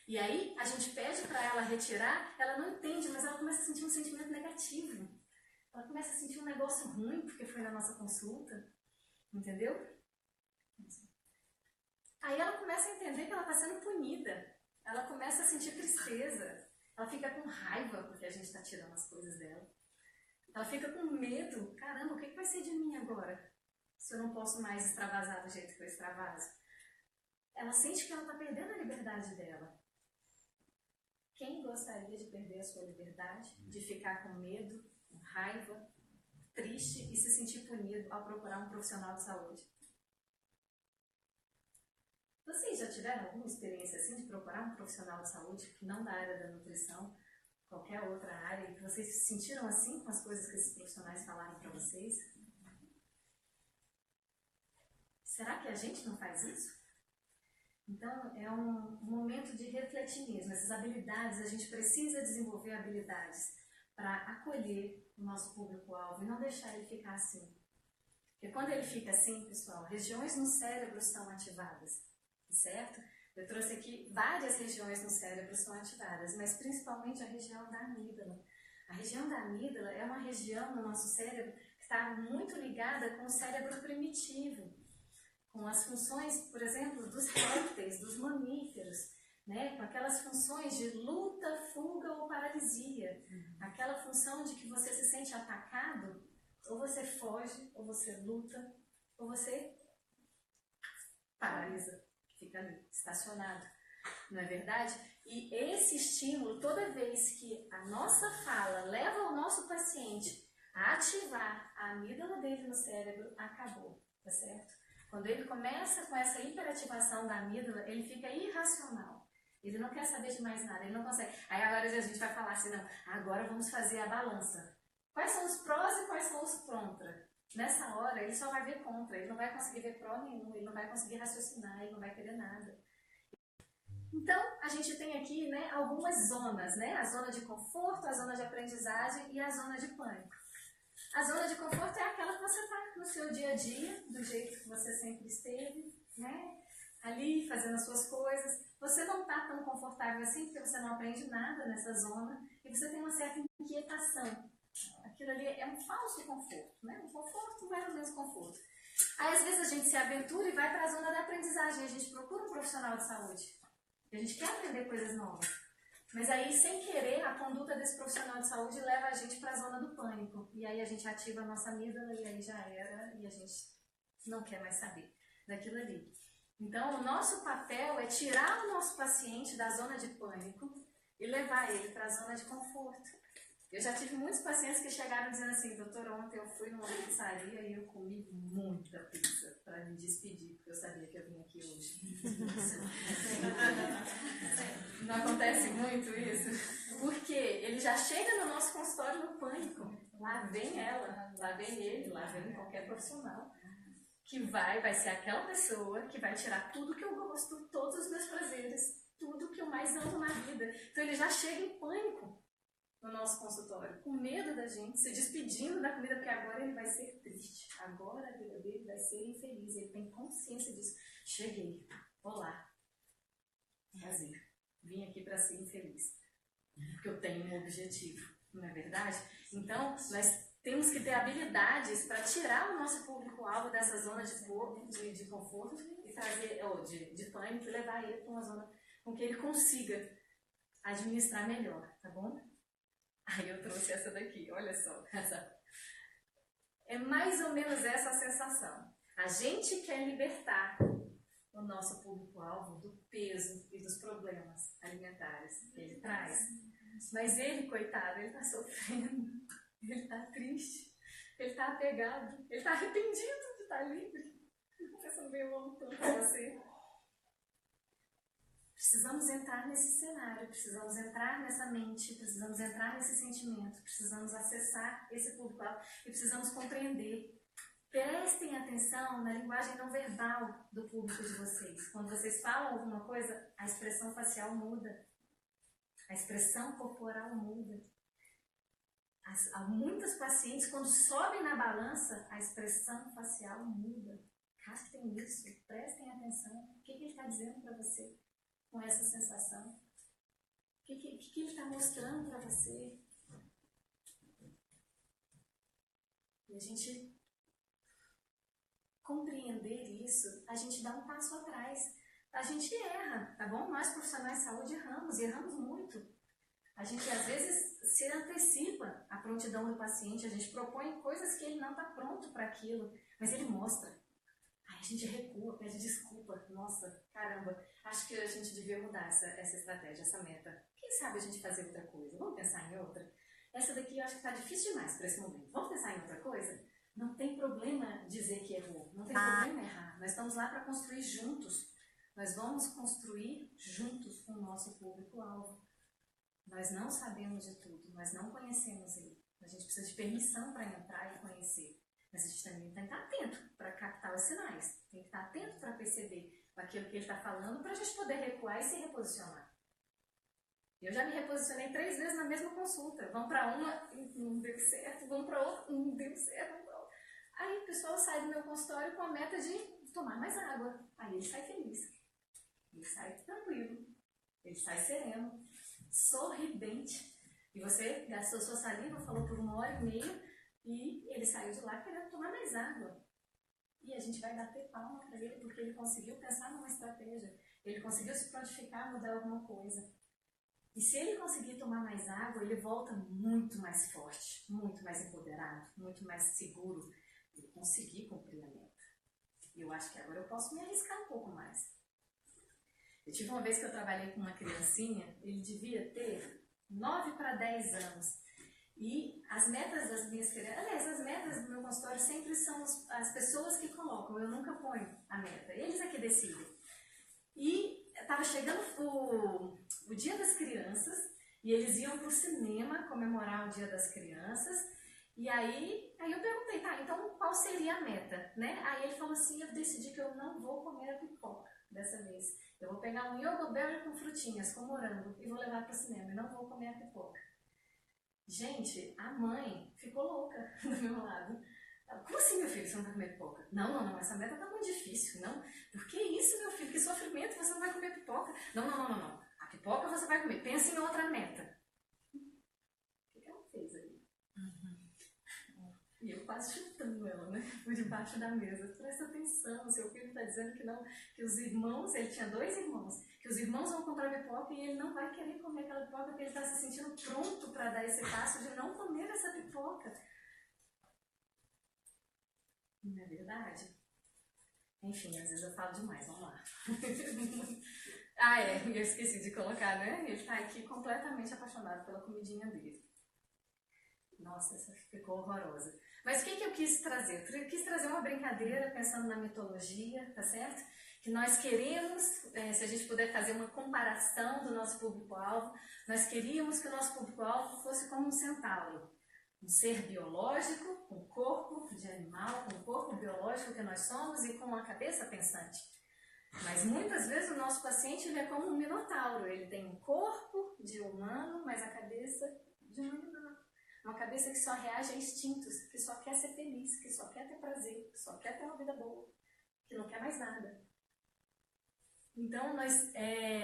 A: E aí, a gente pede para ela retirar, ela não entende, mas ela começa a sentir um sentimento negativo. Ela começa a sentir um negócio ruim porque foi na nossa consulta. Entendeu? Aí ela começa a entender que ela está sendo punida. Ela começa a sentir tristeza. Ela fica com raiva porque a gente está tirando as coisas dela. Ela fica com medo. Caramba, o que vai ser de mim agora? Se eu não posso mais extravasar do jeito que eu extravaso. Ela sente que ela está perdendo a liberdade dela. Quem gostaria de perder a sua liberdade? De ficar com medo, com raiva, triste e se sentir punido ao procurar um profissional de saúde? Vocês já tiveram alguma experiência assim de procurar um profissional de saúde que não da área da nutrição, qualquer outra área, e que vocês se sentiram assim com as coisas que esses profissionais falaram para vocês? Será que a gente não faz isso? Então, é um momento de refletir mesmo. Essas habilidades, a gente precisa desenvolver habilidades para acolher o nosso público-alvo e não deixar ele ficar assim. Porque quando ele fica assim, pessoal, regiões no cérebro são ativadas, certo? Eu trouxe aqui várias regiões no cérebro são ativadas, mas principalmente a região da amígdala. A região da amígdala é uma região no nosso cérebro que está muito ligada com o cérebro primitivo, com as funções, por exemplo, dos répteis, dos mamíferos, né? Com aquelas funções de luta, fuga ou paralisia. Aquela função de que você se sente atacado, ou você foge, ou você luta, ou você fica ali, estacionado, não é verdade? E esse estímulo, toda vez que a nossa fala leva o nosso paciente a ativar a amígdala dele no cérebro, acabou, tá certo? Quando ele começa com essa hiperativação da amígdala, ele fica irracional. Ele não quer saber de mais nada, ele não consegue. Aí agora a gente vai falar assim, não, agora vamos fazer a balança. Quais são os prós e quais são os contra? Nessa hora, ele só vai ver contra, ele não vai conseguir ver pró nenhum, ele não vai conseguir raciocinar, ele não vai querer nada. Então, a gente tem aqui, né, algumas zonas, né? A zona de conforto, a zona de aprendizagem e a zona de pânico. A zona de conforto é aquela que você está no seu dia a dia, do jeito que você sempre esteve, né? Ali, fazendo as suas coisas. Você não está tão confortável assim, porque você não aprende nada nessa zona, e você tem uma certa inquietação. Aquilo ali é um falso conforto, né? Um conforto, mais ou menos conforto. Aí, às vezes, a gente se aventura e vai para a zona da aprendizagem, a gente procura um profissional de saúde. A gente quer aprender coisas novas. Mas aí, sem querer, a conduta desse profissional de saúde leva a gente para a zona do pânico. E aí a gente ativa a nossa amígdala e aí já era, e a gente não quer mais saber daquilo ali. Então, o nosso papel é tirar o nosso paciente da zona de pânico e levar ele para a zona de conforto. Eu já tive muitos pacientes que chegaram dizendo assim, doutor, ontem eu fui numa pizzaria e eu comi muita pizza para me despedir, porque eu sabia que eu vim aqui hoje. Não acontece muito isso? Porque ele já chega no nosso consultório no pânico. Lá vem ela, lá vem ele, lá vem qualquer profissional. Que vai ser aquela pessoa que vai tirar tudo que eu gosto, todos os meus prazeres, tudo que eu mais amo na vida. Então ele já chega em pânico no nosso consultório, com medo da gente, se despedindo da comida, porque agora ele vai ser triste, agora a vida dele vai ser infeliz, ele tem consciência disso. Cheguei, vou lá, prazer, vim aqui para ser infeliz, porque eu tenho um objetivo, não é verdade? Então, nós temos que ter habilidades para tirar o nosso público-alvo dessa zona de conforto e trazer, ou de pânico, e levar ele para uma zona com que ele consiga administrar melhor, tá bom? Aí eu trouxe essa daqui, olha só. É mais ou menos essa a sensação. A gente quer libertar o nosso público-alvo do peso e dos problemas alimentares que ele traz. Mas ele, coitado, ele está sofrendo, ele está triste, ele está apegado, ele está arrependido de estar livre. Confessando bem, eu amo tanto você. Precisamos entrar nesse cenário, precisamos entrar nessa mente, precisamos entrar nesse sentimento, precisamos acessar esse público-alvo e precisamos compreender. Prestem atenção na linguagem não verbal do público de vocês. Quando vocês falam alguma coisa, a expressão facial muda, a expressão corporal muda. Há muitos pacientes, quando sobem na balança, a expressão facial muda. Captem isso, prestem atenção. O que ele está dizendo para você? Com essa sensação? O que ele está mostrando para você? E a gente compreender isso, a gente dá um passo atrás. A gente erra, tá bom? Nós profissionais de saúde erramos muito. A gente às vezes se antecipa à prontidão do paciente, a gente propõe coisas que ele não está pronto para aquilo, mas ele mostra. Aí a gente recua, pede desculpa. Nossa, caramba, acho que a gente devia mudar essa estratégia, essa meta. Quem sabe a gente fazer outra coisa? Vamos pensar em outra? Essa daqui eu acho que está difícil demais para esse momento. Vamos pensar em outra coisa? Não tem problema dizer que errou, não tem problema errar. Nós estamos lá para construir juntos. Nós vamos construir juntos com o nosso público-alvo. Nós não sabemos de tudo, nós não conhecemos ele. A gente precisa de permissão para entrar e conhecer. Mas a gente também tem que estar atento para captar os sinais. Tem que estar atento para perceber aquilo que ele está falando para a gente poder recuar e se reposicionar. Eu já me reposicionei 3 vezes na mesma consulta. Vamos para uma, não deu certo. Vamos para outra, não deu certo. Aí o pessoal sai do meu consultório com a meta de tomar mais água. Aí ele sai feliz. Ele sai tranquilo. Ele sai sereno, sorridente. E você gastou sua saliva, falou por 1h30 e ele saiu de lá querendo tomar mais água. E a gente vai bater palma para ele porque ele conseguiu pensar numa estratégia. Ele conseguiu se prontificar a mudar alguma coisa. E se ele conseguir tomar mais água, ele volta muito mais forte, muito mais empoderado, muito mais seguro. Ele conseguir cumprir a meta. E eu acho que agora eu posso me arriscar um pouco mais. Eu tive uma vez que eu trabalhei com uma criancinha, ele devia ter 9 para 10 anos. E as metas das minhas crianças, aliás, as metas do meu consultório sempre são as pessoas que colocam, eu nunca ponho a meta, eles é que decidem. E estava chegando o Dia das Crianças, e eles iam para o cinema comemorar o Dia das Crianças, e aí eu perguntei, tá, então qual seria a meta, né? Aí ele falou assim, eu decidi que eu não vou comer a pipoca dessa vez. Eu vou pegar um yoga berry com frutinhas, com morango, e vou levar para o cinema, e não vou comer a pipoca. Gente, a mãe ficou louca do meu lado. Como assim, meu filho, você não vai comer pipoca? Não, essa meta tá muito difícil, não. Por que isso, meu filho? Que sofrimento, você não vai comer pipoca? Não. A pipoca você vai comer. Pensa em outra meta. O que ela fez aí? E eu quase chutando ela, né? Por debaixo da mesa. Presta atenção, seu filho está dizendo que não, que os irmãos, ele tinha 2 irmãos, que os irmãos vão comprar pipoca e ele não vai querer comer aquela pipoca porque ele está se sentindo pronto para dar esse passo de não comer essa pipoca. Não é verdade? Enfim, às vezes eu falo demais, vamos lá. Eu esqueci de colocar, né? Ele está aqui completamente apaixonado pela comidinha dele. Nossa, essa ficou horrorosa. Mas o que eu quis trazer? Eu quis trazer uma brincadeira pensando na mitologia, tá certo? Que nós queremos, se a gente puder fazer uma comparação do nosso público-alvo, nós queríamos que o nosso público-alvo fosse como um centauro. Um ser biológico, com corpo de animal, com o corpo biológico que nós somos e com uma cabeça pensante. Mas muitas vezes o nosso paciente ele é como um minotauro. Ele tem um corpo de humano, mas a cabeça de um animal. Uma cabeça que só reage a instintos, que só quer ser feliz, que só quer ter prazer, que só quer ter uma vida boa, que não quer mais nada. Então, nós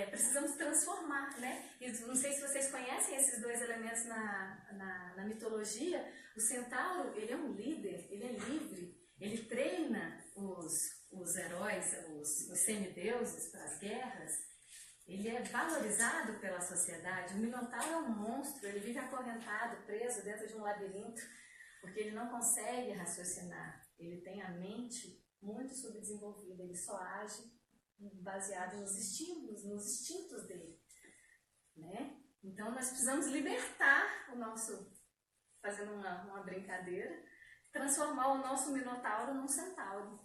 A: precisamos transformar, né? E não sei se vocês conhecem esses 2 elementos na mitologia. O centauro, ele é um líder, ele é livre, ele treina os heróis, os semideuses para as guerras. Ele é valorizado pela sociedade. O minotauro é um monstro, ele vive acorrentado, preso dentro de um labirinto, porque ele não consegue raciocinar. Ele tem a mente muito subdesenvolvida, ele só age baseado nos estímulos, nos instintos dele, né? Então nós precisamos libertar o nosso, fazendo uma brincadeira, transformar o nosso minotauro num centauro.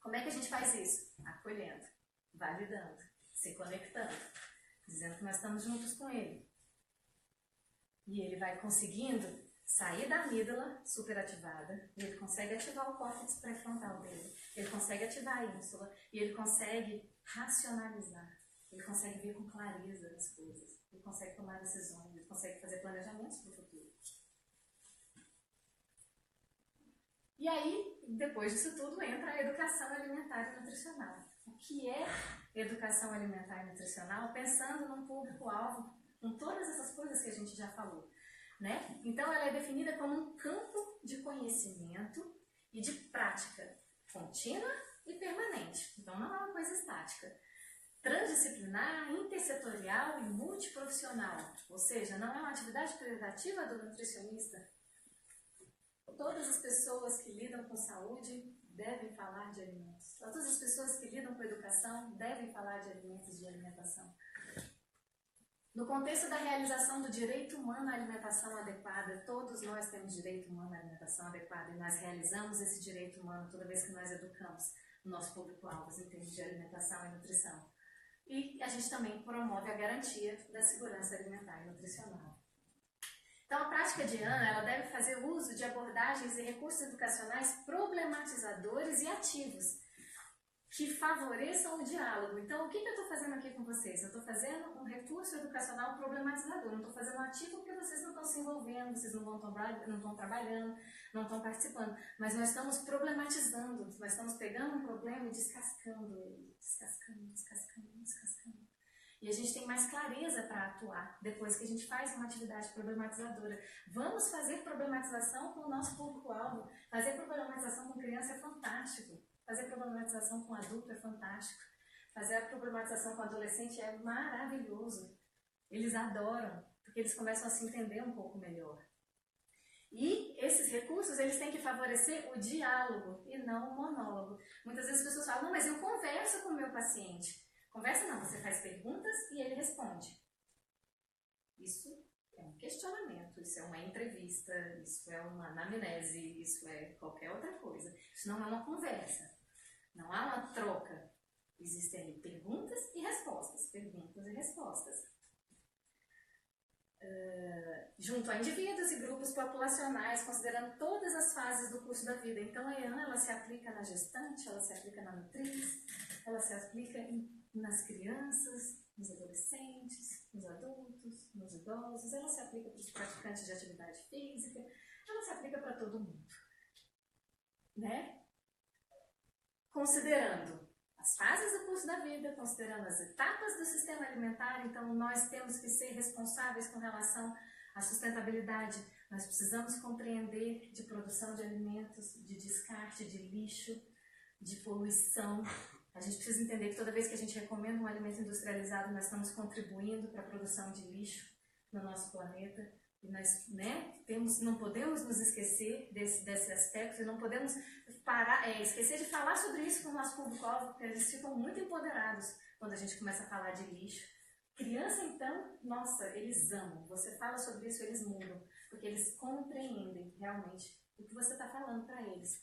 A: Como é que a gente faz isso? Acolhendo, validando, se conectando, dizendo que nós estamos juntos com ele. E ele vai conseguindo sair da amígdala superativada, e ele consegue ativar o córtex pré-frontal dele, ele consegue ativar a ínsula, e ele consegue racionalizar, ele consegue ver com clareza as coisas, ele consegue tomar decisões, ele consegue fazer planejamentos para o futuro. E aí, depois disso tudo, entra a educação alimentar e nutricional. O que é educação alimentar e nutricional? Pensando num público-alvo, com todas essas coisas que a gente já falou, né? Então, ela é definida como um campo de conhecimento e de prática contínua e permanente. Então, não é uma coisa estática. Transdisciplinar, intersetorial e multiprofissional. Ou seja, não é uma atividade privativa do nutricionista. Todas as pessoas que lidam com saúde devem falar de alimentos. Todas as pessoas que lidam com educação devem falar de alimentos e de alimentação. No contexto da realização do direito humano à alimentação adequada, todos nós temos direito humano à alimentação adequada e nós realizamos esse direito humano toda vez que nós educamos o nosso público-alvo em termos de alimentação e nutrição. E a gente também promove a garantia da segurança alimentar e nutricional. Então, a prática de Ana, ela deve fazer uso de abordagens e recursos educacionais problematizadores e ativos, que favoreçam o diálogo. Então, o que eu estou fazendo aqui com vocês? Eu estou fazendo um recurso educacional problematizador, não estou fazendo um ativo porque vocês não estão se envolvendo, vocês não estão trabalhando, não estão participando, mas nós estamos problematizando, nós estamos pegando um problema e descascando ele, descascando. E a gente tem mais clareza para atuar depois que a gente faz uma atividade problematizadora. Vamos fazer problematização com o nosso público-alvo. Fazer problematização com criança é fantástico. Fazer problematização com adulto é fantástico. Fazer a problematização com adolescente é maravilhoso. Eles adoram, porque eles começam a se entender um pouco melhor. E esses recursos, eles têm que favorecer o diálogo e não o monólogo. Muitas vezes as pessoas falam, não, mas eu converso com o meu paciente. Conversa não, você faz perguntas e ele responde. Isso é um questionamento, isso é uma entrevista, isso é uma anamnese, isso é qualquer outra coisa. Isso não é uma conversa, não há uma troca. Existem ali perguntas e respostas, perguntas e respostas. Junto a indivíduos e grupos populacionais, considerando todas as fases do curso da vida. Então, a EAN, ela se aplica na gestante, ela se aplica na nutriz, ela se aplica nas crianças, nos adolescentes, nos adultos, nos idosos, ela se aplica para os praticantes de atividade física, ela se aplica para todo mundo. Né? Considerando as fases do curso da vida, considerando as etapas do sistema alimentar, então nós temos que ser responsáveis com relação à sustentabilidade. Nós precisamos compreender de produção de alimentos, de descarte, de lixo, de poluição. A gente precisa entender que toda vez que a gente recomenda um alimento industrializado, nós estamos contribuindo para a produção de lixo no nosso planeta. E nós, né, não podemos nos esquecer desse aspecto e não podemos esquecer de falar sobre isso com o nosso público-alvo, porque eles ficam muito empoderados quando a gente começa a falar de lixo. Criança, então, nossa, eles amam. Você fala sobre isso, eles mudam, porque eles compreendem realmente o que você está falando para eles.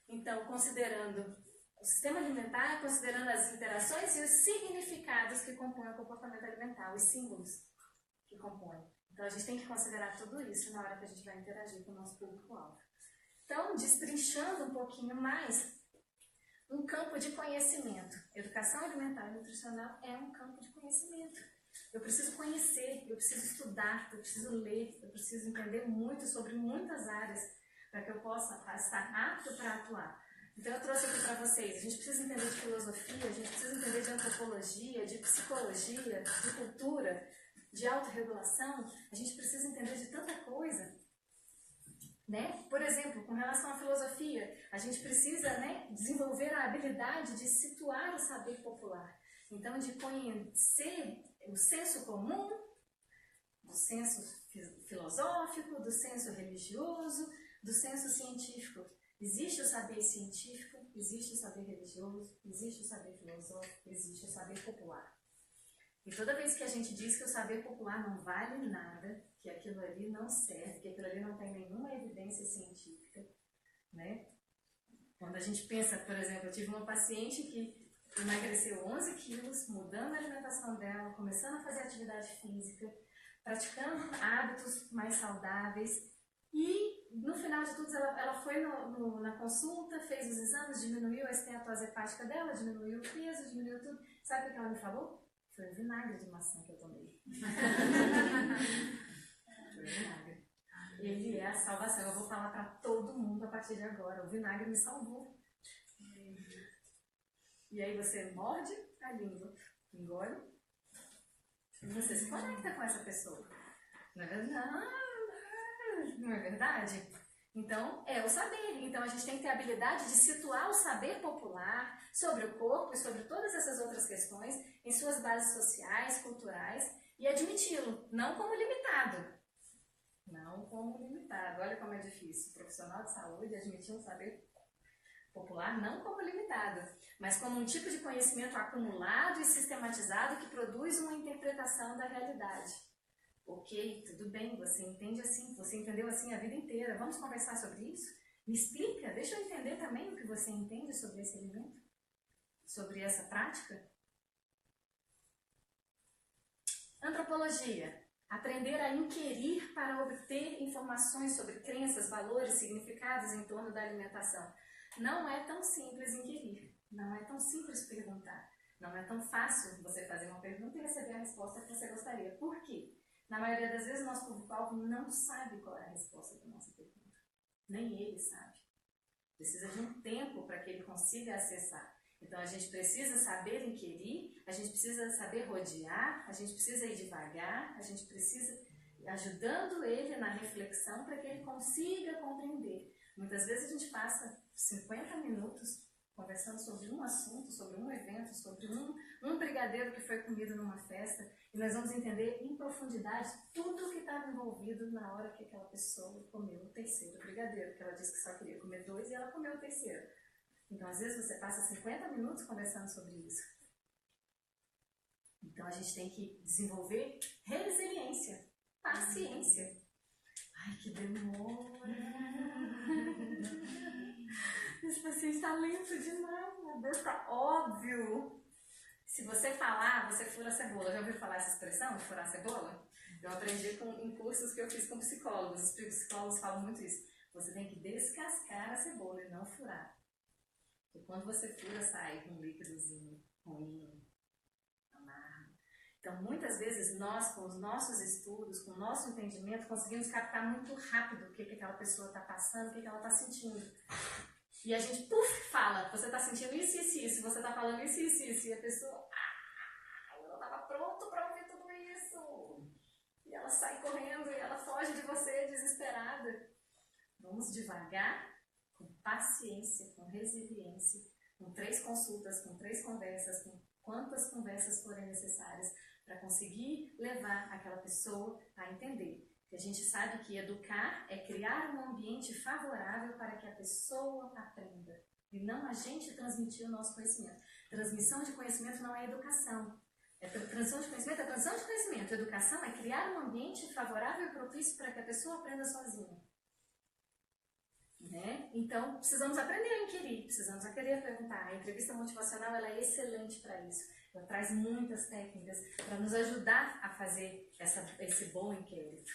A: Então, considerando o sistema alimentar, considerando as interações e os significados que compõem o comportamento alimentar, os símbolos que compõem. Então, a gente tem que considerar tudo isso na hora que a gente vai interagir com o nosso público-alvo. Então, destrinchando um pouquinho mais, um campo de conhecimento. Educação alimentar e nutricional é um campo de conhecimento. Eu preciso conhecer, eu preciso estudar, eu preciso ler, eu preciso entender muito sobre muitas áreas para que eu possa estar apto para atuar. Então, eu trouxe aqui para vocês, a gente precisa entender de filosofia, a gente precisa entender de antropologia, de psicologia, de cultura, de autorregulação, a gente precisa entender de tanta coisa, né? Por exemplo, com relação à filosofia, a gente precisa, né, desenvolver a habilidade de situar o saber popular. Então, de conhecer o senso comum, do senso filosófico, do senso religioso, do senso científico. Existe o saber científico, existe o saber religioso, existe o saber filosófico, existe o saber popular. E toda vez que a gente diz que o saber popular não vale nada, que aquilo ali não serve, que aquilo ali não tem nenhuma evidência científica, né? Quando a gente pensa, por exemplo, eu tive uma paciente que emagreceu 11 quilos, mudando a alimentação dela, começando a fazer atividade física, praticando hábitos mais saudáveis e, no final de tudo, ela foi na consulta, fez os exames, diminuiu a esteatose hepática dela, diminuiu o peso, diminuiu tudo. Sabe o que ela me falou? Foi o vinagre de maçã que eu tomei. Foi o vinagre. Ele é a salvação. Eu vou falar para todo mundo a partir de agora. O vinagre me salvou. E aí você morde a língua, engole, e você se conecta com essa pessoa. Não é verdade? Não é verdade? Então, é o saber. Então, a gente tem que ter a habilidade de situar o saber popular sobre o corpo e sobre todas essas outras questões em suas bases sociais, culturais e admiti-lo, não como limitado. Não como limitado. Olha como é difícil. O profissional de saúde admitir um saber popular não como limitado, mas como um tipo de conhecimento acumulado e sistematizado que produz uma interpretação da realidade. Ok, tudo bem, você entende assim, você entendeu assim a vida inteira. Vamos conversar sobre isso? Me explica, deixa eu entender também o que você entende sobre esse alimento, sobre essa prática. Antropologia. Aprender a inquirir para obter informações sobre crenças, valores, significados em torno da alimentação. Não é tão simples inquirir, não é tão simples perguntar. Não é tão fácil você fazer uma pergunta e receber a resposta que você gostaria. Por quê? Na maioria das vezes, o nosso público-alvo não sabe qual é a resposta da nossa pergunta. Nem ele sabe. Precisa de um tempo para que ele consiga acessar. Então, a gente precisa saber inquirir, a gente precisa saber rodear, a gente precisa ir devagar, a gente precisa ir ajudando ele na reflexão para que ele consiga compreender. Muitas vezes, a gente passa 50 minutos conversando sobre um assunto, sobre um evento, sobre um brigadeiro que foi comido numa festa, e nós vamos entender em profundidade tudo o que estava envolvido na hora que aquela pessoa comeu o terceiro brigadeiro, porque ela disse que só queria comer 2 e ela comeu o terceiro. Então, às vezes, você passa 50 minutos conversando sobre isso. Então a gente tem que desenvolver resiliência, paciência. Ai, que demora! Esse paciente está lento demais, meu Deus, tá óbvio! Se você falar, você fura a cebola. Já ouviu falar essa expressão, de furar a cebola? Eu aprendi em cursos que eu fiz com psicólogos. Os psicólogos falam muito isso. Você tem que descascar a cebola e não furar. Porque quando você fura, sai um líquidozinho ruim, amargo. Então, muitas vezes, nós, com os nossos estudos, com o nosso entendimento, conseguimos captar muito rápido o que aquela pessoa está passando, o que ela está sentindo. E a gente, fala, você está sentindo isso, isso, isso, você está falando isso, isso, isso, e a pessoa, eu não estava pronto para ouvir tudo isso. E ela sai correndo e ela foge de você desesperada. Vamos devagar, com paciência, com resiliência, com 3 consultas, com 3 conversas, com quantas conversas forem necessárias para conseguir levar aquela pessoa a entender. Porque a gente sabe que educar é criar um ambiente favorável para que a pessoa aprenda. E não a gente transmitir o nosso conhecimento. Transmissão de conhecimento não é educação. Transmissão de conhecimento é transmissão de conhecimento. Educação é criar um ambiente favorável e propício para que a pessoa aprenda sozinha. Né? Então, precisamos aprender a inquirir, precisamos aprender a perguntar. A entrevista motivacional ela é excelente para isso. Ela traz muitas técnicas para nos ajudar a fazer esse bom inquérito.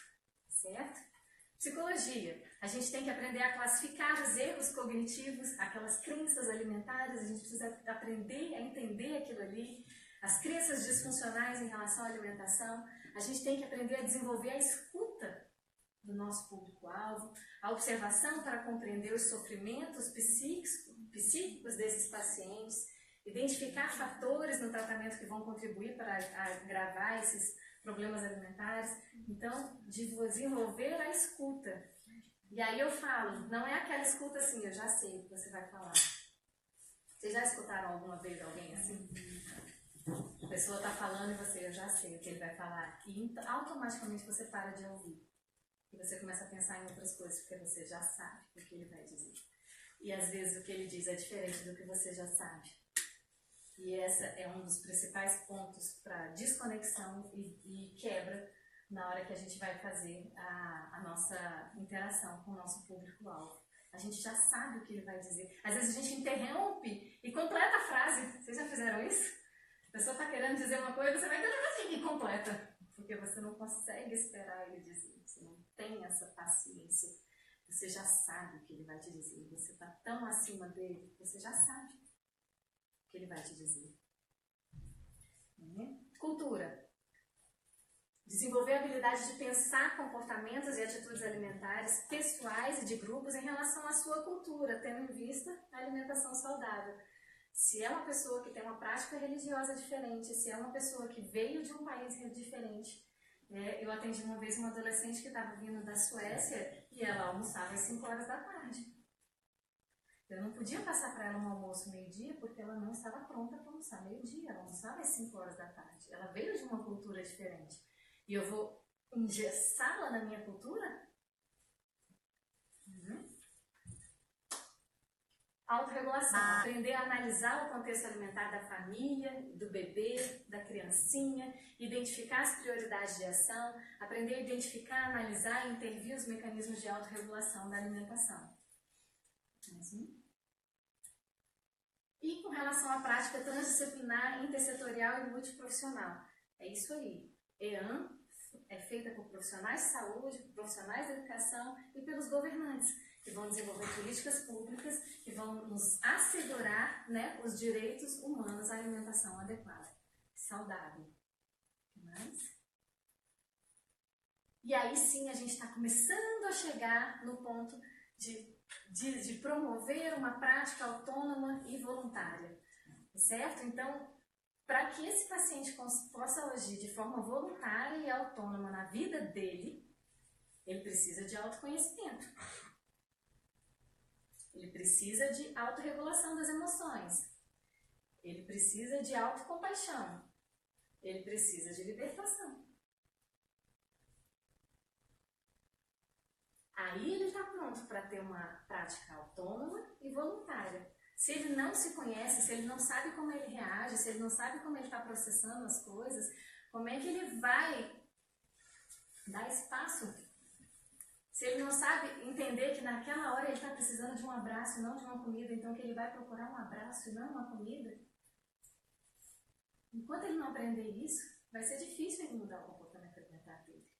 A: Certo? Psicologia. A gente tem que aprender a classificar os erros cognitivos, aquelas crenças alimentares, a gente precisa aprender a entender aquilo ali. As crenças disfuncionais em relação à alimentação. A gente tem que aprender a desenvolver a escuta do nosso público-alvo, a observação para compreender os sofrimentos psíquicos desses pacientes, identificar fatores no tratamento que vão contribuir para agravar esses problemas alimentares. Então, desenvolver a escuta. E aí eu falo, não é aquela escuta assim, eu já sei o que você vai falar. Vocês já escutaram alguma vez alguém assim? A pessoa está falando e você, eu já sei o que ele vai falar. E automaticamente você para de ouvir. E você começa a pensar em outras coisas, porque você já sabe o que ele vai dizer. E às vezes o que ele diz é diferente do que você já sabe. E esse é um dos principais pontos para desconexão e quebra na hora que a gente vai fazer a nossa interação com o nosso público-alvo. A gente já sabe o que ele vai dizer. Às vezes a gente interrompe e completa a frase. Vocês já fizeram isso? A pessoa está querendo dizer uma coisa, você vai e completa. Porque você não consegue esperar ele dizer. Você não tem essa paciência. Você já sabe o que ele vai te dizer. Você está tão acima dele que você já sabe o que ele vai te dizer. Cultura. Desenvolver a habilidade de pensar comportamentos e atitudes alimentares pessoais e de grupos em relação à sua cultura, tendo em vista a alimentação saudável. Se é uma pessoa que tem uma prática religiosa diferente, se é uma pessoa que veio de um país diferente. Eu atendi uma vez uma adolescente que estava vindo da Suécia e ela almoçava às 5 horas da tarde. Eu não podia passar para ela um almoço meio-dia porque ela não estava pronta para almoçar meio-dia. Ela almoçava às 5 horas da tarde. Ela veio de uma cultura diferente. E eu vou engessá-la na minha cultura? Autorregulação. Aprender a analisar o contexto alimentar da família, do bebê, da criancinha, identificar as prioridades de ação, aprender a identificar, analisar e intervir os mecanismos de autorregulação da alimentação. E com relação à prática transdisciplinar, intersetorial e multiprofissional. É isso aí. EAM é feita por profissionais de saúde, por profissionais de educação e pelos governantes, que vão desenvolver políticas públicas que vão nos assegurar, né, os direitos humanos à alimentação adequada, saudável. E aí sim a gente está começando a chegar no ponto de promover uma prática autônoma e voluntária, certo? Então, para que esse paciente possa agir de forma voluntária e autônoma na vida dele, ele precisa de autoconhecimento. Ele precisa de autorregulação das emoções. Ele precisa de autocompaixão. Ele precisa de libertação. Aí ele está pronto para ter uma prática autônoma e voluntária. Se ele não se conhece, se ele não sabe como ele reage, se ele não sabe como ele está processando as coisas, como é que ele vai dar espaço? Se ele não sabe entender que naquela hora ele está precisando de um abraço e não de uma comida, então que ele vai procurar um abraço e não uma comida, enquanto ele não aprender isso, vai ser difícil ele mudar o comportamento alimentar dele.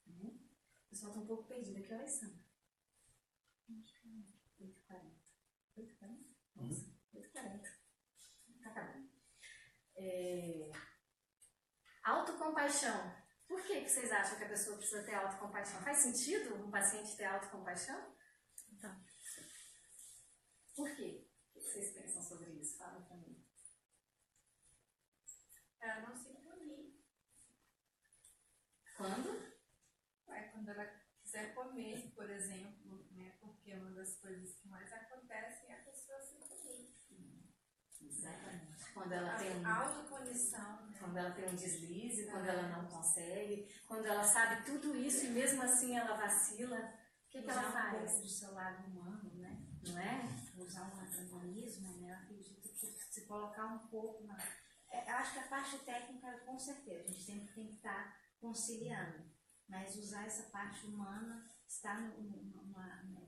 A: O pessoal está um pouco perdido. Que horas são? 8h40. 8h40? Nossa, 8h40. Tá acabando. Autocompaixão. Por que vocês acham que a pessoa precisa ter autocompaixão? Faz sentido um paciente ter autocompaixão? Então. Por quê? O que vocês pensam sobre isso? Fala pra mim.
C: Ela não se punir.
A: Quando?
C: Quando ela quiser comer, por exemplo, né? Porque uma das coisas que mais acontece é a pessoa se punir.
A: Exatamente. Quando ela tem
C: autopunição, né?
A: Quando ela tem um deslize, quando ela não consegue, quando ela sabe tudo isso e mesmo assim ela vacila, o que ela faz?
B: Um do seu lado humano, né?
A: Não é?
B: Usar um humanismo, né? Eu acredito que se colocar um pouco na... Eu acho que a parte técnica, com certeza, a gente sempre tem que estar conciliando, mas usar essa parte humana,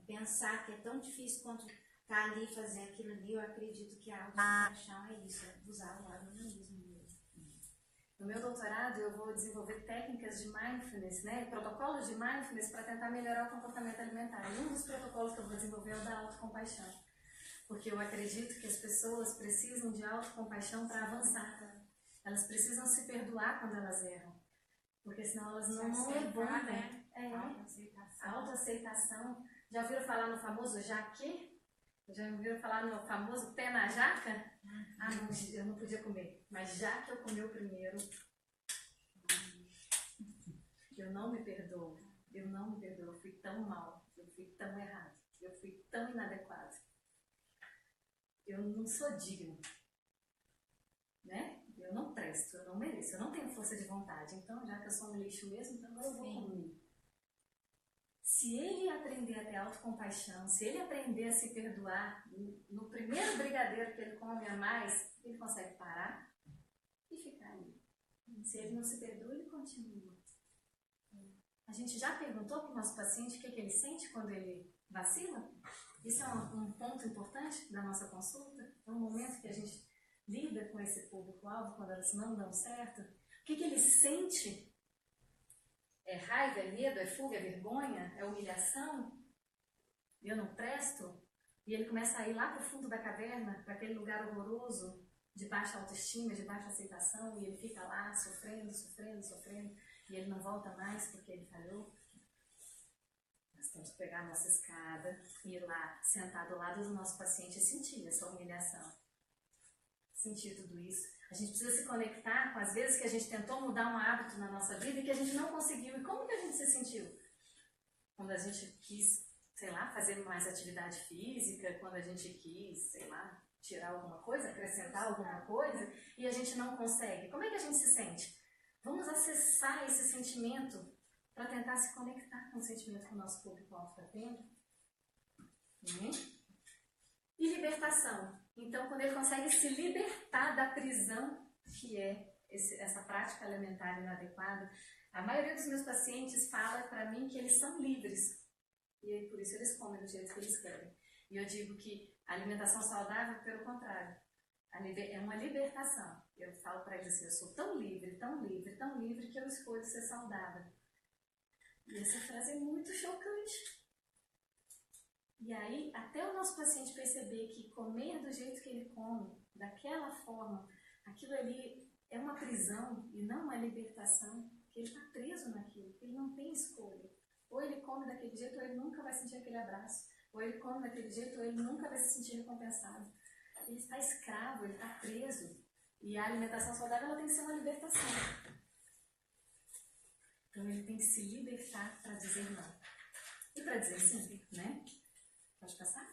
B: pensar que é tão difícil quanto estar ali, fazer aquilo ali, eu acredito que a autocompaixão é isso, é usar o lado humanismo mesmo.
A: No meu doutorado, eu vou desenvolver técnicas de mindfulness, né? Protocolos de mindfulness para tentar melhorar o comportamento alimentar. E um dos protocolos que eu vou desenvolver é o da autocompaixão. Porque eu acredito que as pessoas precisam de autocompaixão para avançar. Elas precisam se perdoar quando elas erram. Porque senão elas não levantam.
C: Né?
A: Autoaceitação. Já ouviram falar no famoso jaque? Já ouviram falar no famoso pé na jaca? Ah, não, eu não podia comer. Mas já que eu comi o primeiro, eu não me perdoo. Eu não me perdoo. Eu fui tão mal. Eu fui tão errado. Eu fui tão inadequado. Eu não sou digno. Né? Eu não presto, eu não mereço. Eu não tenho força de vontade. Então, já que eu sou um lixo mesmo, então agora eu vou comer. Se ele aprender a ter autocompaixão, se ele aprender a se perdoar, no primeiro brigadeiro que ele come a mais, ele consegue parar e ficar ali. Se ele não se perdoa, ele continua. A gente já perguntou para o nosso paciente o que ele sente quando ele vacila? Isso é um ponto importante da nossa consulta. É um momento que a gente lida com esse público-alvo quando elas não dão certo. O que ele sente? É raiva, é medo, é fuga, é vergonha, é humilhação? Eu não presto? E ele começa a ir lá para o fundo da caverna, para aquele lugar horroroso, de baixa autoestima, de baixa aceitação, e ele fica lá sofrendo, sofrendo, sofrendo, e ele não volta mais porque ele falhou. Nós temos que pegar a nossa escada e ir lá, sentar do lado do nosso paciente e sentir essa humilhação. Sentir tudo isso. A gente precisa se conectar com as vezes que a gente tentou mudar um hábito na nossa vida e que a gente não conseguiu. E como que a gente se sentiu? Quando a gente quis, sei lá, fazer mais atividade física, quando a gente quis, sei lá, tirar alguma coisa, acrescentar alguma coisa, e a gente não consegue. Como é que a gente se sente? Vamos acessar esse sentimento para tentar se conectar com o sentimento que o nosso público-alvo está tendo. E libertação. Então, quando ele consegue se libertar da prisão que é essa prática alimentar inadequada, a maioria dos meus pacientes fala para mim que eles são livres. E por isso eles comem do jeito que eles querem. E eu digo que a alimentação saudável, pelo contrário, é uma libertação. Eu falo para eles assim, eu sou tão livre, tão livre, tão livre que eu escolho ser saudável. E essa frase é muito chocante. E aí, até o nosso paciente perceber que comer do jeito que ele come, daquela forma, aquilo ali é uma prisão e não uma libertação, que ele está preso naquilo, ele não tem escolha. Ou ele come daquele jeito, ou ele nunca vai sentir aquele abraço. Ou ele come daquele jeito, ou ele nunca vai se sentir recompensado. Ele está escravo, ele está preso. E a alimentação saudável ela tem que ser uma libertação. Então ele tem que se libertar para dizer não. E para dizer sim, né? Pode passar?